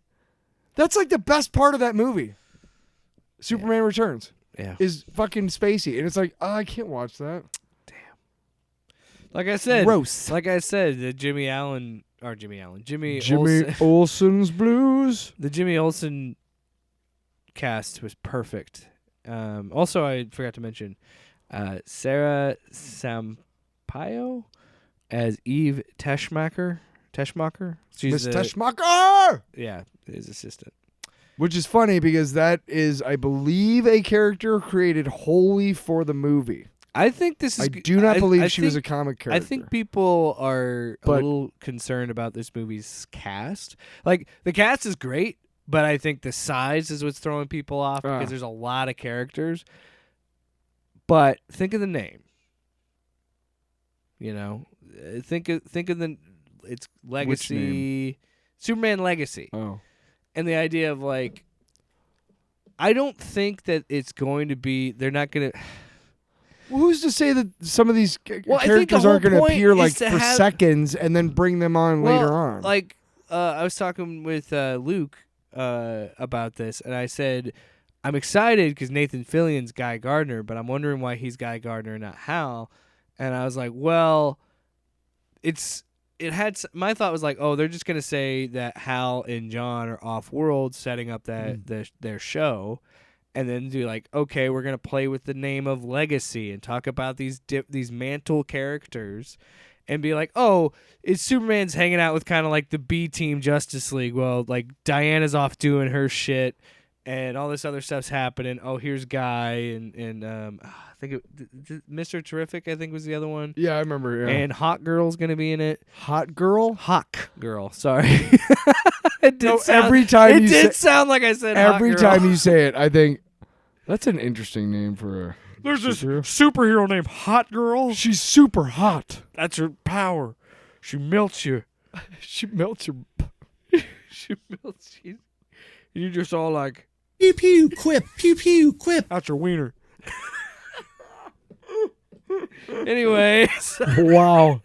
That's like the best part of that movie. Superman Returns Yeah. is fucking Spacey. And it's like, I can't watch that. Like I said, Gross. the Jimmy Olsen, Olsen's Blues. the Jimmy Olsen cast was perfect. Also, I forgot to mention Sarah Sampaio as Eve Teschmacher. She's Miss Teschmacher! Yeah, his assistant. Which is funny because that is, I believe, a character created wholly for the movie. I think this is. I do not believe I she was a think- comic character. I think people are a But- little concerned about this movie's cast. Like, the cast is great, but I think the size is what's throwing people off because there's a lot of characters. But think of the name. You know, think of the it's Legacy, Superman Legacy, Oh. and the idea of like, I don't think that it's going to be. They're not going to. Well, who's to say that some of these Well, I think the characters whole aren't going to point appear is like to for have- seconds and then bring them on later on? Like, I was talking with Luke about this, and I said, I'm excited because Nathan Fillion's Guy Gardner, but I'm wondering why he's Guy Gardner and not Hal. And I was like, well, my thought was like, oh, they're just going to say that Hal and John are off-world setting up their show. And then do like, okay, we're gonna play with the name of Legacy and talk about these mantle characters, and be like, oh, it's Superman's hanging out with kind of like the B team Justice League. Well, like Diana's off doing her shit, and all this other stuff's happening. Oh, here's Guy and I think Mr. Terrific, I think was the other one. Yeah, I remember. Yeah. And Hot Girl's gonna be in it. Hot Girl? Hawk Girl, sorry. It did every time you say- sound like I said Every Hot Girl. time you say it, I think that's an interesting name for a. There's this superhero. superhero named Hot Girl. She's super hot. That's her power. She melts you. She melts your. She melts you. You just all like, Pew pew quip, pew pew quip. Out your wiener. anyways. Wow.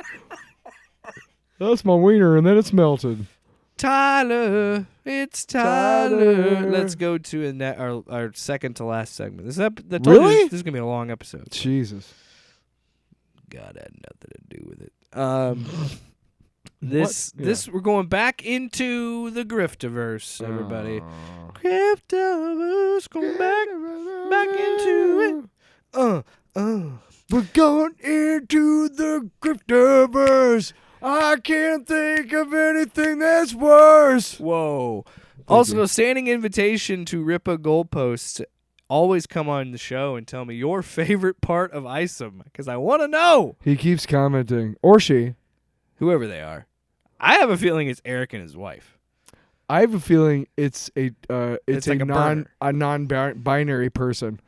That's my wiener, and then it's melted. Tyler, it's Tyler. Tyler. Let's go to our second to last segment. Really? This is gonna be a long episode. Jesus. God had nothing to do with it. This we're going back into the Griftaverse, everybody. Griftaverse, going back into it. We're going into the Griftaverse. I can't think of anything that's worse. Whoa. Also, standing invitation to rip a goalpost. Always come on the show and tell me your favorite part of Isom, because I want to know. He keeps commenting, or she. Whoever they are. I have a feeling it's Eric and his wife. I have a feeling it's a like a burner. non-binary person.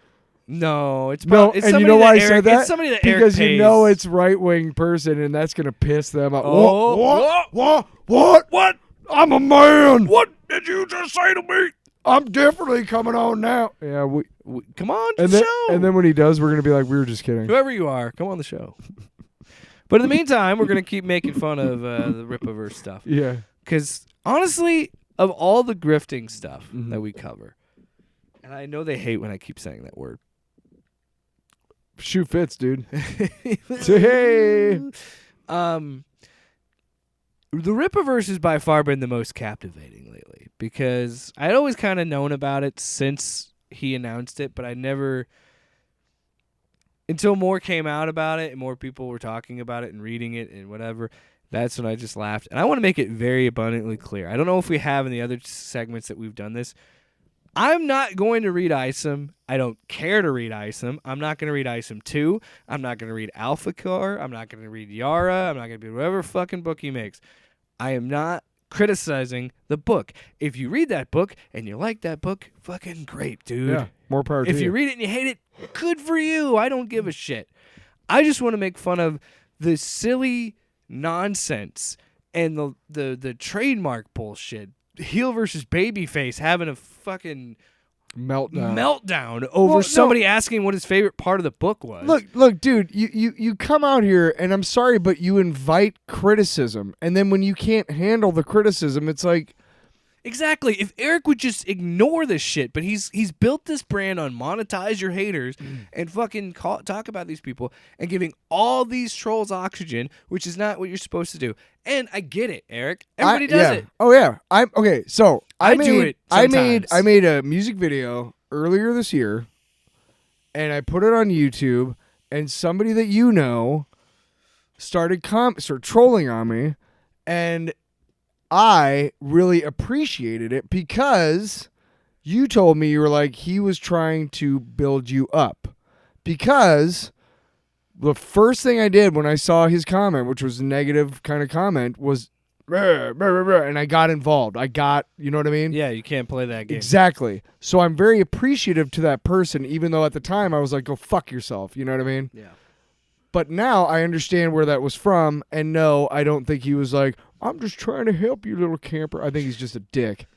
No, it's No, it's and somebody you know why I that said Eric, that? It's somebody that Because Eric you know pays. it's right-wing person, and that's gonna piss them off. Oh, What? I'm a man. What did you just say to me? I'm definitely coming on now. Yeah, come on to and the then, show. And then when he does, we're gonna be like, we were just kidding. Whoever you are, come on the show. But in the meantime, we're going to keep making fun of the Ripaverse stuff. Yeah. Because, honestly, of all the grifting stuff that we cover, and I know they hate when I keep saying that word. Shoe fits, dude. Hey. The Ripaverse has by far been the most captivating lately because I'd always kind of known about it since he announced it, but I never... Until more came out about it and more people were talking about it and reading it and whatever, that's when I just laughed. And I want to make it very abundantly clear. I don't know if we have in the other segments that we've done this. I'm not going to read Isom. I don't care to read Isom. I'm not going to read Isom 2. I'm not going to read Alpha Core. I'm not going to read Yara. I'm not going to read whatever fucking book he makes. I am not criticizing the book. If you read that book and you like that book, fucking great, dude. Yeah, more power to you. If you read it and you hate it, good for you. I don't give a shit. I just want to make fun of the silly nonsense and the trademark bullshit. Heel versus babyface having a fucking meltdown over somebody asking what his favorite part of the book was. Look, dude, you come out here, and I'm sorry, but you invite criticism, and then when you can't handle the criticism, it's like... Exactly. If Eric would just ignore this shit, but he's built this brand on monetize your haters and fucking talk about these people and giving all these trolls oxygen, which is not what you're supposed to do. And I get it, Eric. Everybody does it. Oh yeah. I'm okay. So I do it I sometimes. made a music video earlier this year, and I put it on YouTube. And somebody that you know started trolling on me, and I really appreciated it because you told me, you were like, he was trying to build you up. Because the first thing I did when I saw his comment, which was a negative kind of comment, was and I got involved. You know what I mean? Yeah, you can't play that game. Exactly. So I'm very appreciative to that person, even though at the time I was like, go fuck yourself. You know what I mean? Yeah. But now I understand where that was from, and no, I don't think he was like, I'm just trying to help you, little camper. I think he's just a dick.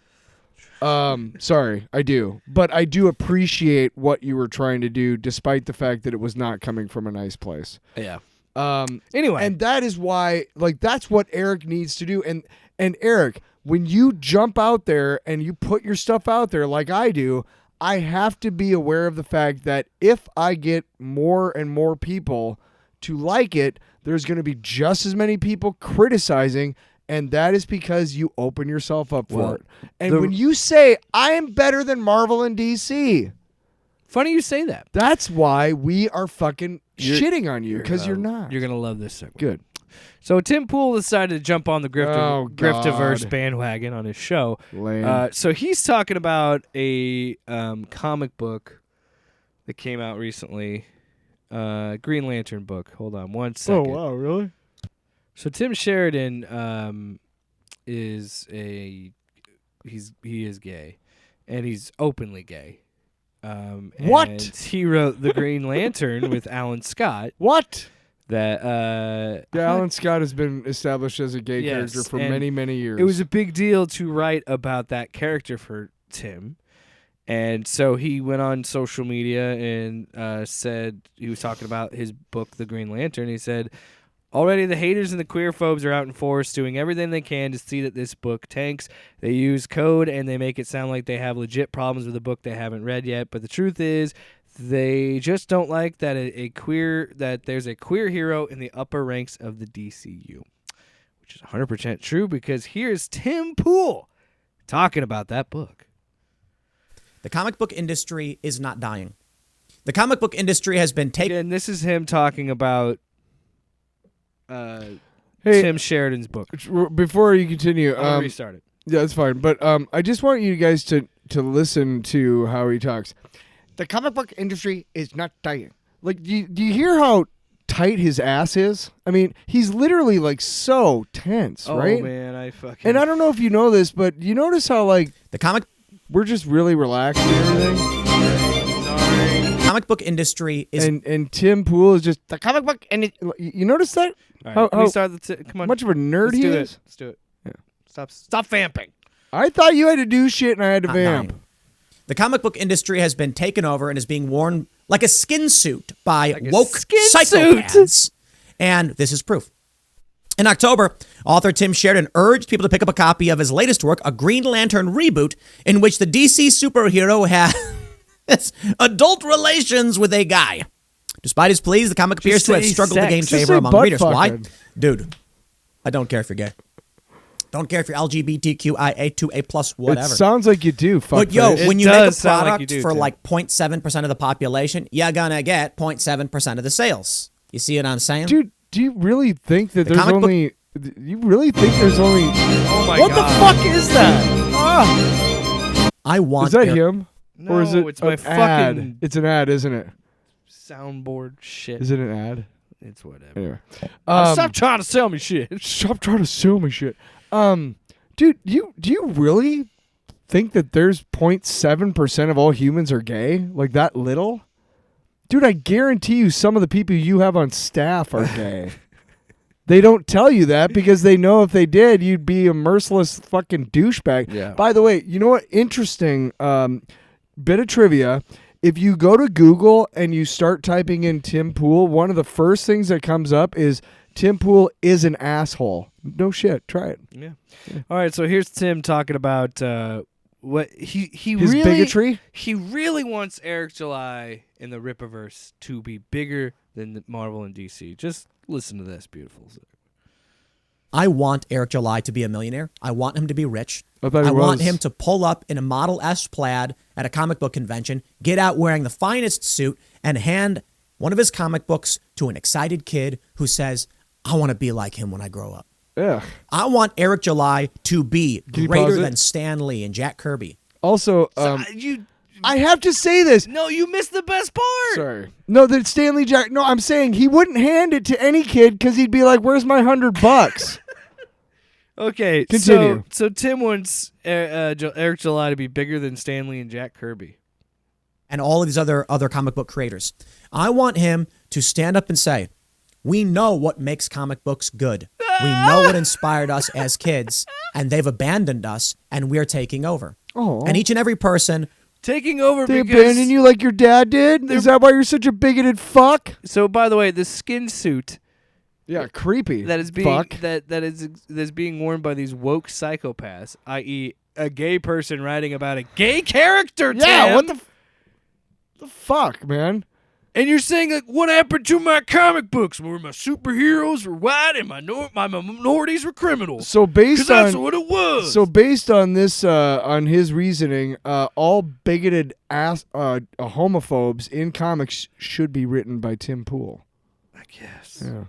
Sorry, I do. But I do appreciate what you were trying to do, despite the fact that it was not coming from a nice place. Yeah. Anyway. And that is why, like, that's what Eric needs to do. And Eric, when you jump out there and you put your stuff out there like I do, I have to be aware of the fact that if I get more and more people to like it, there's going to be just as many people criticizing, and that is because you open yourself up for it. And when you say, I am better than Marvel and DC, funny you say that. that's why we are fucking shitting on you, because you're not. You're going to love this segment. Good. So Tim Pool decided to jump on the Griftaverse God. bandwagon on his show. Lame. So he's talking about a comic book that came out recently. Green Lantern book. Hold on one second. Oh, wow, really? So Tim Sheridan is he is gay, and he's openly gay. What? And he wrote the Green Lantern with Alan Scott. What? That Alan Scott has been established as a gay Yes, character for and many, many years. it was a big deal to write about that character for Tim. And so he went on social media and said, he was talking about his book, The Green Lantern. He said, already the haters and the queer phobes are out in force doing everything they can to see that this book tanks. They use code and they make it sound like they have legit problems with a book they haven't read yet. But the truth is, they just don't like that that there's a queer hero in the upper ranks of the DCU. Which is 100% true, because here's Tim Pool talking about that book. The comic book industry is not dying. The comic book industry has been taken. And this is him talking about Tim Sheridan's book. Before you continue, I'm gonna restart it. Yeah, that's fine. But I just want you guys to listen to how he talks. The comic book industry is not dying. Like, do you hear how tight his ass is? I mean, he's literally like so tense, right? Oh man, I fucking. And I don't know if you know this, but you notice how like The we're just really relaxed and everything. comic book industry is. And Tim Pool is just the comic book. And you notice that? All right, can we start come on. much of a nerd Let's he do is? it. Let's do it. Yeah. Stop vamping. I thought you had to do shit and I had to Not vamp. dying. The comic book industry has been taken over and is being worn like a skin suit by Like a woke skin psychopaths. And this is proof. In October, author Tim Sheridan urged people to pick up a copy of his latest work, a Green Lantern reboot, in which the DC superhero has adult relations with a guy. Despite his pleas, the comic appears to have say struggled to sex. gain Just favor say among butt readers. Why? fucking. Dude, I don't care if you're gay. Don't care if you're LGBTQIA2A+, whatever. It sounds like you do. But yo, It when you make a does sound like product you do, for Tim. like 0.7% of the population, you're gonna get 0.7% of the sales. You see what I'm saying? Dude, do you really think that there's comic book- only... You really think there's only... Oh my What god. the fuck is that? Ah! I want Is that Eric- him? No, Or is it it's my an ad? fucking It's an ad, isn't it? soundboard shit. Is it an ad? It's whatever. Anyway. Stop trying to sell me shit. Stop trying to sell me shit. Dude, do you really think that there's 0.7% of all humans are gay? Like that little? Dude, I guarantee you some of the people you have on staff are gay. They don't tell you that because they know if they did, you'd be a merciless fucking douchebag. Yeah. By the way, you know what? Interesting bit of trivia. If you go to Google and you start typing in Tim Pool, one of the first things that comes up is Tim Pool is an asshole. No shit. Try it. Yeah. All right, so here's Tim talking about what he His really bigotry? He really wants Eric July in the Rippaverse to be bigger than the Marvel and DC. Just listen to this, beautiful. I want Eric July to be a millionaire. I want him to be rich. I thought he want was. him to pull up in a Model S plaid at a comic book convention, get out wearing the finest suit, and hand one of his comic books to an excited kid who says, I want to be like him when I grow up. Yeah. I want Eric July to be Can you greater pause it? than Stan Lee and Jack Kirby. Also, I have to say this. No, you missed the best part. Sorry. No, that Stanley Jack. No, I'm saying he wouldn't hand it to any kid because he'd be like, "Where's my $100?" Okay, Continue. So Tim wants Eric July to be bigger than Stan Lee and Jack Kirby. And all of these other comic book creators. I want him to stand up and say, we know what makes comic books good. We know what inspired us as kids, and they've abandoned us, and we're taking over. Oh, And each and every person, Taking over they because abandoned you like your dad did. Is that why you're such a bigoted fuck? So by the way, the skin suit Yeah, creepy. that is being fuck. that's being worn by these woke psychopaths, i.e., a gay person writing about a gay character. Yeah, Tim. what the fuck, man? And you're saying, like, what happened to my comic books where my superheroes were white and my minorities were criminals? So Because based that's on what it was. So based on this, on his reasoning, all bigoted homophobes in comics should be written by Tim Pool. I guess. Yeah.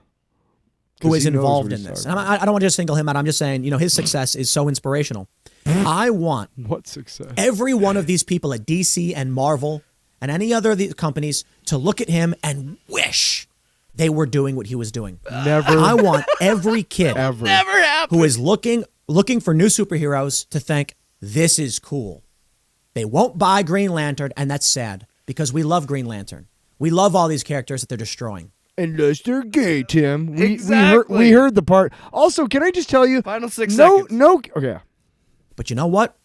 who 'Cause is he knows involved what in he's this. talking And I don't want to just single him out. I'm just saying, his success is so inspirational. I want What success? every one of these people at DC and Marvel and any other of these companies to look at him and wish they were doing what he was doing. Never. I want every kid Ever. Never happened. who is looking for new superheroes to think, this is cool. They won't buy Green Lantern, and that's sad because we love Green Lantern. We love all these characters that they're destroying. Unless they're gay, Tim. We Exactly. heard the part. Also, can I just tell you? Final 6 seconds. Okay. But you know what?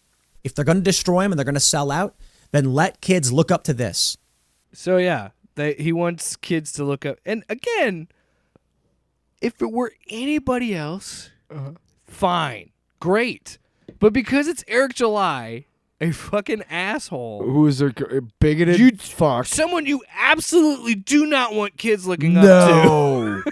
If they're going to destroy them and they're going to sell out, then let kids look up to this. So yeah, he wants kids to look up. And again, if it were anybody else, fine, great. But because it's Eric July, a fucking asshole, Who is a bigoted fuck? someone you absolutely do not want kids looking up to,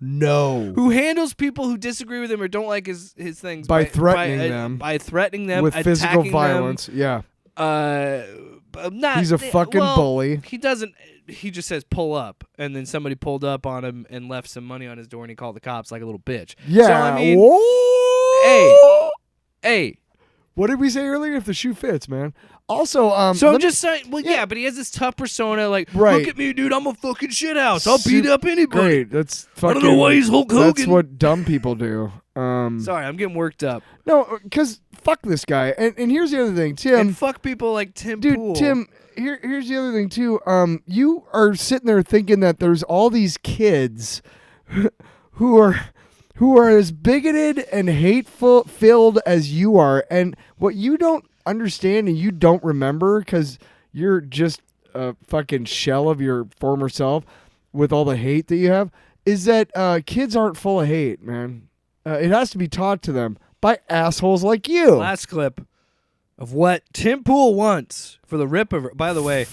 No. who handles people who disagree with him or don't like his things By threatening them. by threatening them With physical attacking violence. Yeah. them. Not He's a fucking bully. He doesn't. He just says pull up, and then somebody pulled up on him and left some money on his door, and he called the cops like a little bitch. Yeah. So I mean, Whoa. hey. What did we say earlier? If the shoe fits, man. Also, So I'm let me- just saying. Well, yeah, but he has this tough persona. Like, Right. look at me, dude. I'm a fucking shithouse. I'll beat up anybody. Great. That's fucking. I don't know why he's Hulk That's Hogan. what dumb people do. Sorry, I'm getting worked up. No, because fuck this guy. And here's the other thing, Tim. And fuck people like Tim Dude, Pool. Tim, here's the other thing too. You are sitting there thinking that there's all these kids who are as bigoted and hateful filled as you are, and what you don't understand and you don't remember because you're just a fucking shell of your former self with all the hate that you have is that kids aren't full of hate, man. It has to be taught to them by assholes like you. Last clip of what Tim Pool wants for the Ripper. By the way,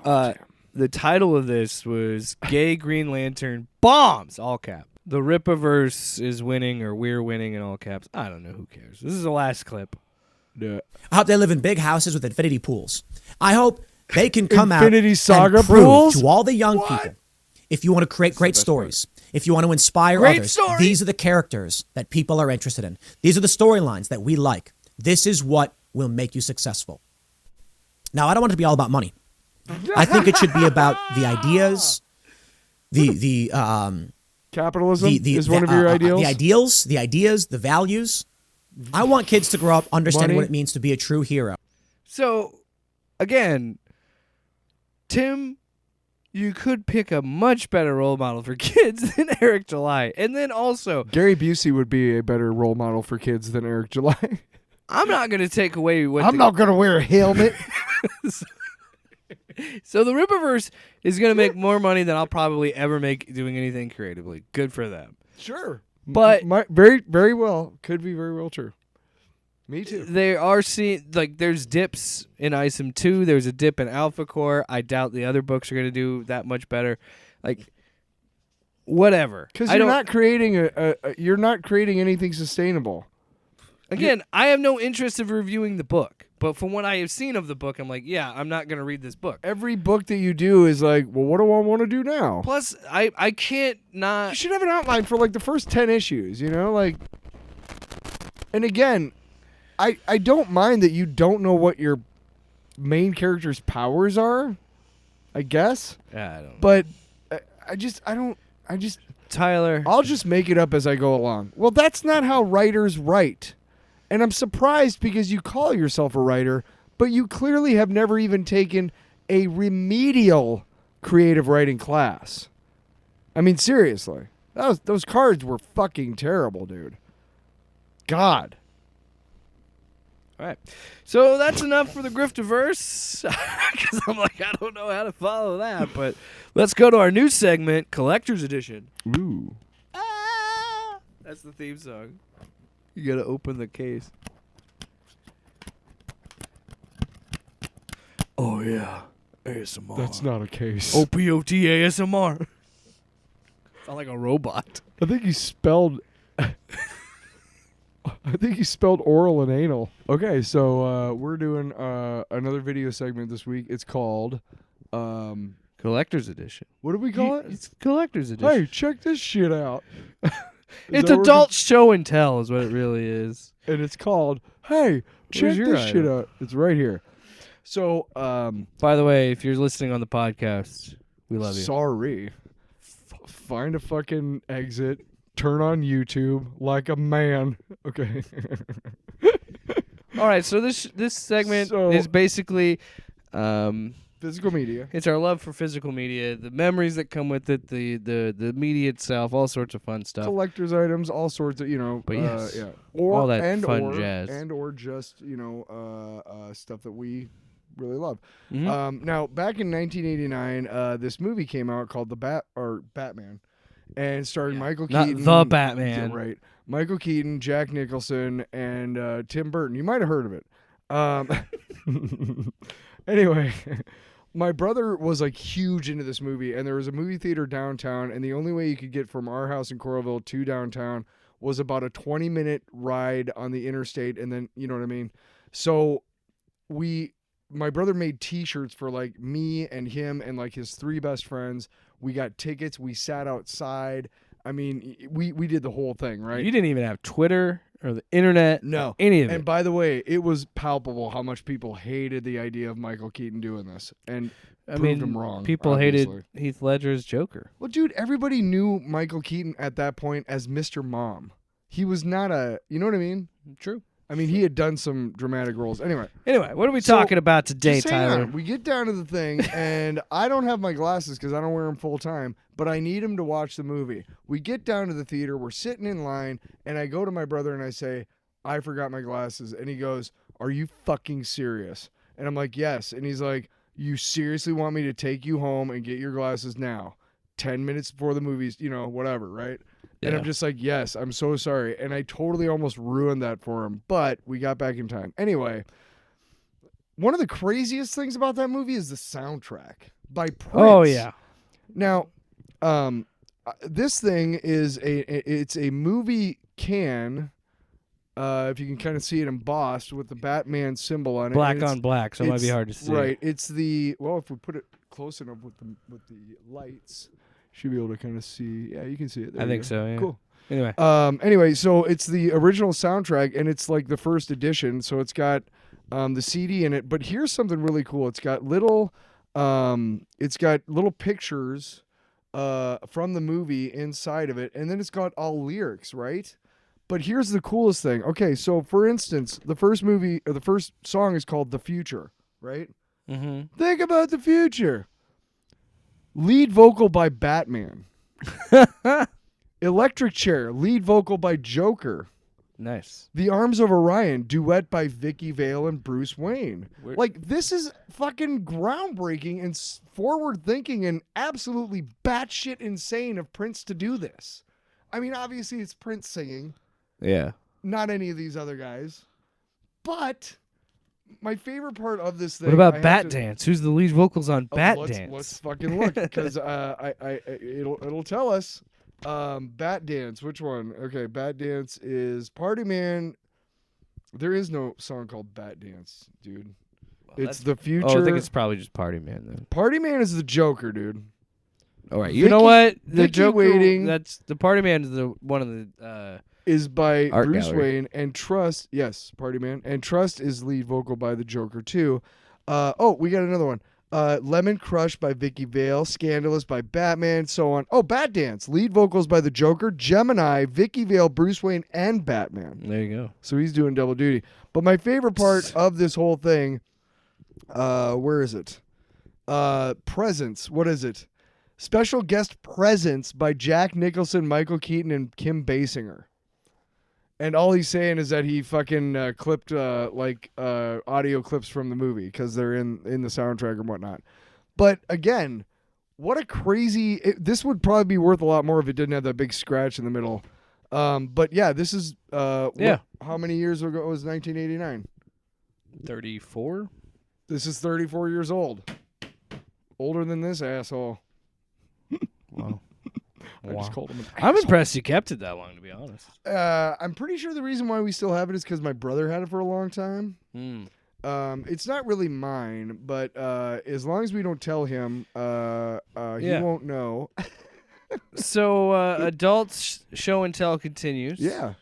the title of this was Gay Green Lantern Bombs, all cap. The Rippaverse is winning, or we're winning in all caps. I don't know. Who cares? This is the last clip. Yeah. I hope they live in big houses with infinity pools. I hope they can come Infinity out Saga and prove pools? to all the young people, if you want to create great stories, if you want to inspire Great others, story. these are the characters that people are interested in. These are the storylines that we like. This is what will make you successful. Now, I don't want it to be all about money. I think it should be about the ideas, the Capitalism is one of your ideals. the ideas, the values. I want kids to grow up understanding Money. what it means to be a true hero. So, again, Tim, you could pick a much better role model for kids than Eric July. And then also, Gary Busey would be a better role model for kids than Eric July. I'm not going to take away what I'm not going to wear a helmet. So the Rippaverse is going to make more money than I'll probably ever make doing anything creatively. Good for them. Sure. But very, very well. Could be very well true. Me too. they are seeing, like, there's dips in ISM 2. There's a dip in Alpha Core. I doubt the other books are going to do that much better. Like, whatever. Because you're not creating you're not creating anything sustainable. Again, I have no interest in reviewing the book. But from what I have seen of the book, I'm like, yeah, I'm not going to read this book. Every book that you do is like, well, what do I want to do now? Plus, I can't not... You should have an outline for like the first 10 issues, you know? Like, and again, I don't mind that you don't know what your main character's powers are, I guess. Yeah, I don't know. But Tyler. I'll just make it up as I go along. Well, that's not how writers write. And I'm surprised because you call yourself a writer, but you clearly have never even taken a remedial creative writing class. I mean, seriously. Those cards were fucking terrible, dude. God. All right. So that's enough for the Griftaverse. Because I'm like, I don't know how to follow that. But let's go to our new segment, Collector's Edition. Ooh. That's the theme song. You got to open the case. Oh, yeah. ASMR. That's not a case. OPOT ASMR. Sound like a robot. I think you spelled oral and anal. Okay, so we're doing another video segment this week. It's called Collector's Edition. what do we call it? It's Collector's Edition. Hey, check this shit out. It's that what we're adult show and tell is what it really is. And it's called, hey, check Where's your this shit item? out. It's right here. So, By the way, if you're listening on the podcast, we love you. sorry. Find a fucking exit. Turn on YouTube like a man. Okay. All right, so this segment So- is basically Physical media. It's our love for physical media, the memories that come with it, the media itself, all sorts of fun stuff. Collector's items, all sorts of, But yes, yeah. all that fun jazz. And or just, stuff that we really love. Mm-hmm. Now, back in 1989, this movie came out called Batman, and starring Michael Not Keaton. the Batman. Yeah, right. Michael Keaton, Jack Nicholson, and Tim Burton. You might have heard of it. Anyway, my brother was like huge into this movie, and there was a movie theater downtown, and the only way you could get from our house in Coralville to downtown was about a 20-minute ride on the interstate, and then, you know what I mean? So my brother made T-shirts for like me and him and like his 3 best friends. We got tickets. We sat outside. I mean, we did the whole thing, right? You didn't even have Twitter or the internet. No. Or any of it. And by the way, it was palpable how much people hated the idea of Michael Keaton doing this. And proved him wrong. People obviously. hated Heath Ledger's Joker. Well, dude, everybody knew Michael Keaton at that point as Mr. Mom. He was not you know what I mean? True. I mean, he had done some dramatic roles. Anyway, what are we talking about today, just hang Tyler? on. We get down to the thing, and I don't have my glasses because I don't wear them full time, but I need them to watch the movie. We get down to the theater. We're sitting in line, and I go to my brother and I say, I forgot my glasses. And he goes, are you fucking serious? And I'm like, yes. And he's like, you seriously want me to take you home and get your glasses now? 10 minutes before the movie's, whatever, right? And I'm just like, yes, I'm so sorry. And I totally almost ruined that for him, but we got back in time. Anyway, one of the craziest things about that movie is the soundtrack by Prince. Oh, yeah. Now, this thing is it's a movie can, if you can kind of see it embossed with the Batman symbol on it. Black on black, so it might be hard to see. Right. It's if we put it close enough with the lights, should be able to kind of see. Yeah, you can see it. There I think so, yeah. Cool. Anyway. So it's the original soundtrack, and it's like the first edition. So it's got the CD in it. But here's something really cool. It's got little pictures from the movie inside of it, and then it's got all lyrics, right? But here's the coolest thing. Okay, so for instance, the first song is called "The Future," right? Mm-hmm. Think about the future. Lead vocal by Batman. Electric Chair, lead vocal by Joker. Nice. The Arms of Orion, duet by Vicky Vale and Bruce Wayne. This is fucking groundbreaking and forward-thinking and absolutely batshit insane of Prince to do this. I mean, obviously it's Prince singing. Yeah. Not any of these other guys. But my favorite part of this thing... What about Bat Dance? Who's the lead vocals on Bat Dance? Let's fucking look, because it'll tell us. Bat Dance, which one? Okay, Bat Dance is Party Man. There is no song called Bat Dance, dude. It's The Future. Oh, I think it's probably just Party Man then. Party Man is the Joker, dude. All right, you know what? The Vicky Joker. Waiting. That's the Party Man is one of the. Is by Art Bruce Gallery. Wayne, and Trust. Yes, Party Man, and Trust is lead vocal by the Joker too. We got another one. Lemon Crush by Vicky Vale, Scandalous by Batman, so on. Oh, Bat Dance, lead vocals by the Joker, Gemini, Vicky Vale, Bruce Wayne, and Batman. There you go. So he's doing double duty. But my favorite part of this whole thing, where is it? Presents. What is it? Special guest presence by Jack Nicholson, Michael Keaton, and Kim Basinger. And all he's saying is that he fucking clipped audio clips from the movie because they're in the soundtrack and whatnot. But again, what a crazy... this would probably be worth a lot more if it didn't have that big scratch in the middle. But yeah, this is... how many years ago was 1989? 34? This is 34 years old. Older than this asshole. Wow. I just called him an I'm impressed you kept it that long, to be honest. I'm pretty sure the reason why we still have it is because my brother had it for a long time. It's not really mine, but as long as we don't tell him, he won't know. So adults show and tell continues. Yeah.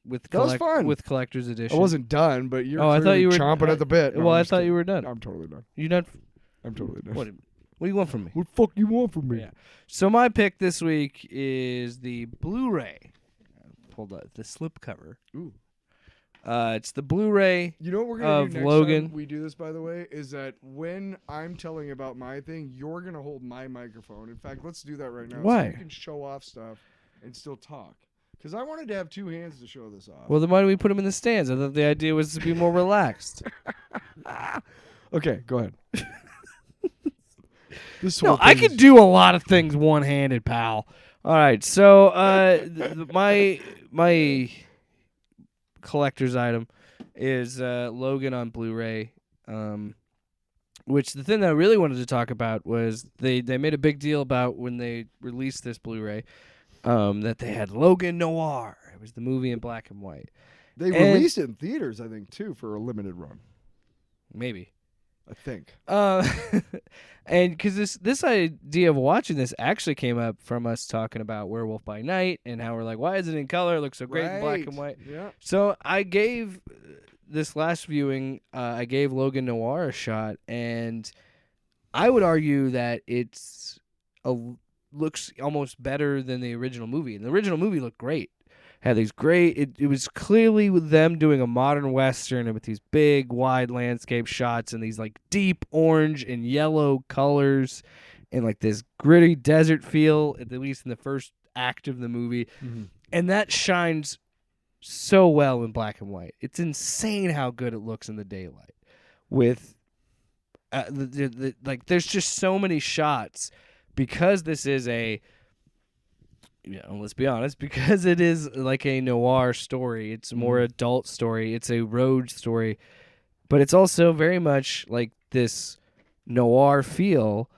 With that was fun. With collector's edition. I wasn't done, but you're I thought you were chomping at the bit. No, well, I'm I just thought kidding. you were done. I'm totally done. You done? I'm totally done. What do you want from me? What the fuck you want from me? Yeah. So my pick this week is the Blu-ray. Pulled out the slipcover. Ooh. It's the Blu-ray. You know what we're gonna of do next Logan. time we do this, by the way, is that when I'm telling about my thing, you're gonna hold my microphone. In fact, let's do that right now. So Why? you can show off stuff and still talk. Because I wanted to have 2 hands to show this off. Well, then why don't we put him in the stands? I thought the idea was to be more relaxed. Okay, go ahead. No, I can do a lot of things one-handed, pal. All right, so my collector's item is Logan on Blu-ray, which the thing that I really wanted to talk about was they made a big deal about when they released this Blu-ray that they had Logan Noir. It was the movie in black and white. They released it in theaters, I think, too, for a limited run. Maybe. I think. And because this idea of watching this actually came up from us talking about Werewolf by Night and how we're like, why is it in color? It looks so great in black and white. Yeah. So I gave this last viewing, I gave Logan Noir a shot, and I would argue that looks almost better than the original movie. And the original movie looked great. Had these great. It was clearly with them doing a modern western and with these big, wide landscape shots and these like deep orange and yellow colors and like this gritty desert feel, at least in the first act of the movie. Mm-hmm. And that shines so well in black and white. It's insane how good it looks in the daylight. With there's just so many shots because this is let's be honest, because it is like a noir story. It's a more adult story. It's a road story, but it's also very much like this noir feel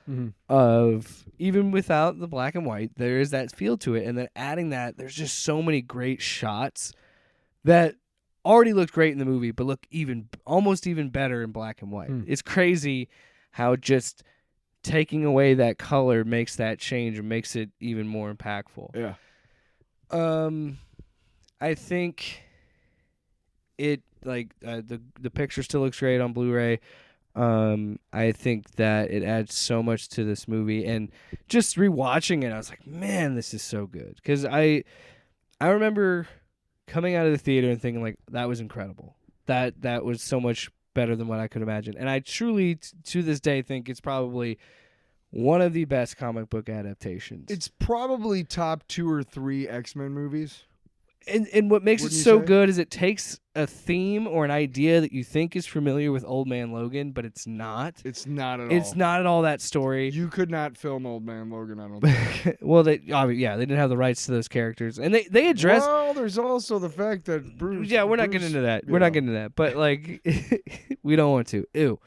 of, even without the black and white, there is that feel to it. And then adding that, there's just so many great shots that already looked great in the movie, but look almost even better in black and white. It's crazy how just taking away that color makes that change and makes it even more impactful. Yeah. I think it the picture still looks great on Blu-ray. I think that it adds so much to this movie, and just rewatching it, I was like, man, this is so good. Because I remember coming out of the theater and thinking like, that was incredible. That was so much better than what I could imagine. And I truly, to this day, think it's probably one of the best comic book adaptations. It's probably top 2 or 3 X-Men movies. And what makes it Wouldn't you so say? good is it takes a theme or an idea that you think is familiar with Old Man Logan, but it's not. It's not at all. It's not at all that story. You could not film Old Man Logan, I don't think. Well, they didn't have the rights to those characters, and they address. Well, there's also the fact that Bruce. Yeah, we're not getting into that. We're not getting into that. But like, we don't want to. Ew.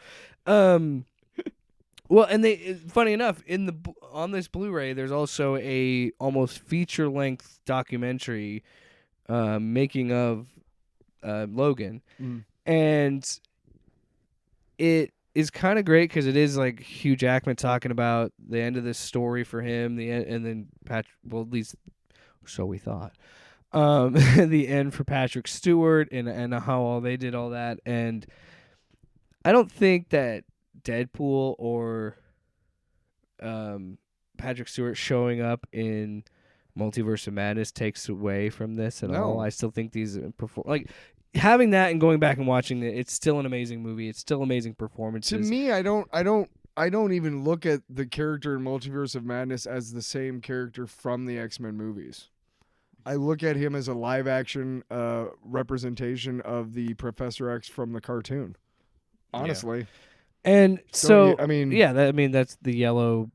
Well, and funny enough, on this Blu-ray, there's also a almost feature-length documentary making of Logan, and it is kind of great because it is like Hugh Jackman talking about the end of this story for him, and then Patrick. Well, at least so we thought. The end for Patrick Stewart and how all they did all that, and I don't think that Deadpool or Patrick Stewart showing up in Multiverse of Madness takes away from this at all. I still think these having that and going back and watching it, it's still an amazing movie. It's still amazing performances. To me, I don't even look at the character in Multiverse of Madness as the same character from the X-Men movies. I look at him as a live-action representation of the Professor X from the cartoon. Honestly. Yeah. And so, that's the yellow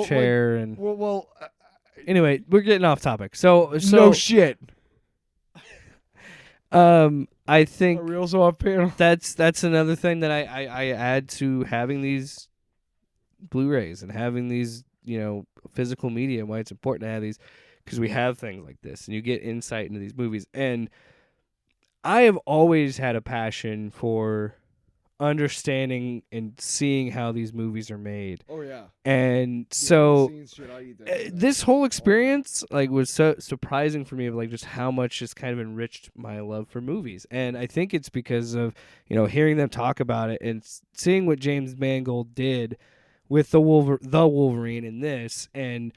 chair and. Anyway, we're getting off topic. So no shit. I think are we also off panel? That's another thing that I add to having these Blu-rays and having these physical media, and why it's important to have these, because we have things like this and you get insight into these movies. And I have always had a passion for understanding and seeing how these movies are made. Oh yeah. And so this whole experience was so surprising for me, of just how much just kind of enriched my love for movies. And I think it's because of hearing them talk about it and seeing what James Mangold did with the Wolverine in this, and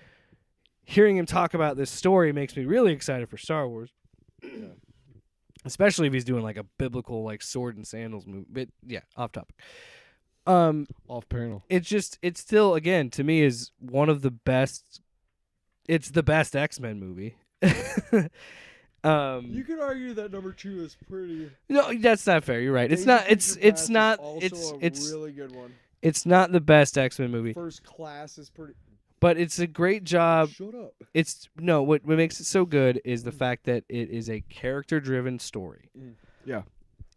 hearing him talk about this story makes me really excited for Star Wars. especially if he's doing like a biblical like sword and sandals movie. But yeah, off topic. Off panel. It's still, again, to me, is one of the best. It's the best X-Men movie. You could argue that number 2 is pretty. No, that's not fair. You're right. It's not. It's not. It's really good one. It's not the best X-Men movie. First Class is pretty. But it's a great job. Shut up. What makes it so good is the fact that it is a character-driven story. Yeah.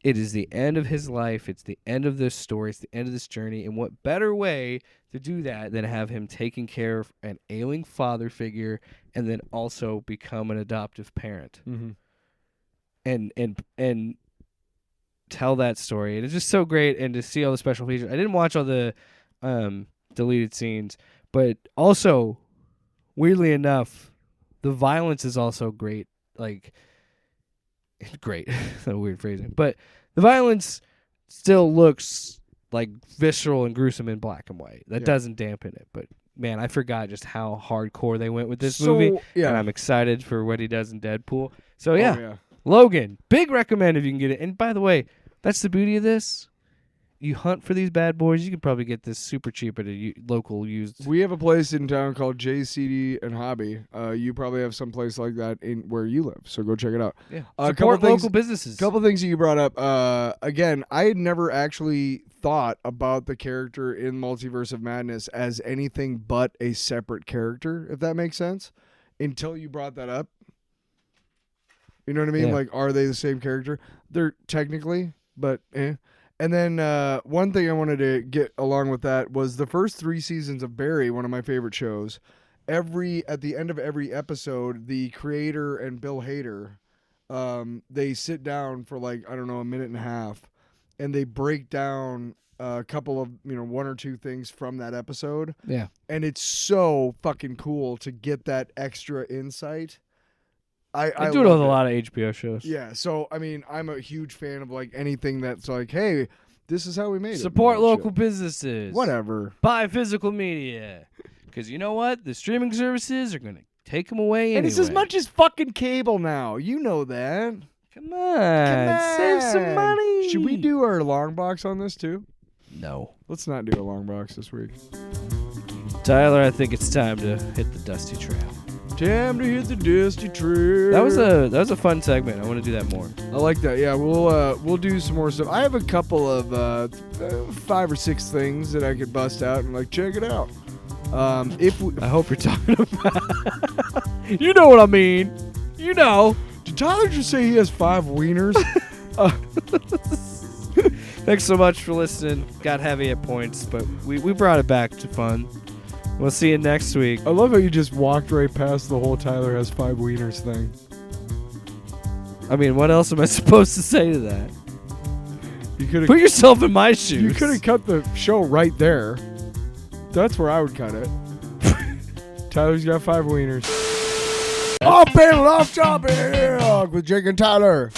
It is the end of his life. It's the end of this story. It's the end of this journey. And what better way to do that than have him taking care of an ailing father figure and then also become an adoptive parent, and tell that story. And it's just so great. And to see all the special features. I didn't watch all the deleted scenes, but also, weirdly enough, the violence is also great. Like, great. That's a weird phrasing. But the violence still looks like visceral and gruesome in black and white. That doesn't dampen it. But man, I forgot just how hardcore they went with this movie. Yeah. And I'm excited for what he does in Deadpool. So yeah. Oh, yeah. Logan, big recommend if you can get it. And by the way, that's the beauty of this. You hunt for these bad boys, you could probably get this super cheap at a local used. We have a place in town called JCD and Hobby. You probably have some place like that in where you live, so go check it out. Yeah. couple Support local businesses. Couple things that you brought up. Again, I had never actually thought about the character in Multiverse of Madness as anything but a separate character, if that makes sense, until you brought that up. You know what I mean? Yeah. Like, are they the same character? They're technically, but eh. And then one thing I wanted to get along with that was the first 3 seasons of Barry, one of my favorite shows. At the end of every episode, the creator and Bill Hader, they sit down for like, I don't know, a minute and a half, and they break down a couple of, 1 or 2 things from that episode. Yeah. And it's so fucking cool to get that extra insight. I do it with a lot of HBO shows. Yeah, so I mean, I'm a huge fan of like anything that's like, hey, this is how we made it. Support local businesses. Whatever. Buy physical media. Because you know what? The streaming services are going to take them away anyway. And it's as much as fucking cable now. You know that. Come on. Save some money. Should we do our long box on this too? No. Let's not do a long box this week. Tyler, I think it's time to hit the dusty trail. Time to hit the dusty trail. That was a fun segment. I want to do that more. I like that. Yeah, we'll do some more stuff. I have a couple of 5 or 6 things that I could bust out and like check it out. I hope you're talking about. You know what I mean. You know. Did Tyler just say he has 5 wieners? Thanks so much for listening. Got heavy at points, but we brought it back to fun. We'll see you next week. I love how you just walked right past the whole Tyler has 5 wieners thing. I mean, what else am I supposed to say to that? You could Put yourself in my shoes. You could have cut the show right there. That's where I would cut it. Tyler's got 5 wieners. Off panel, off topic with Jake and Tyler.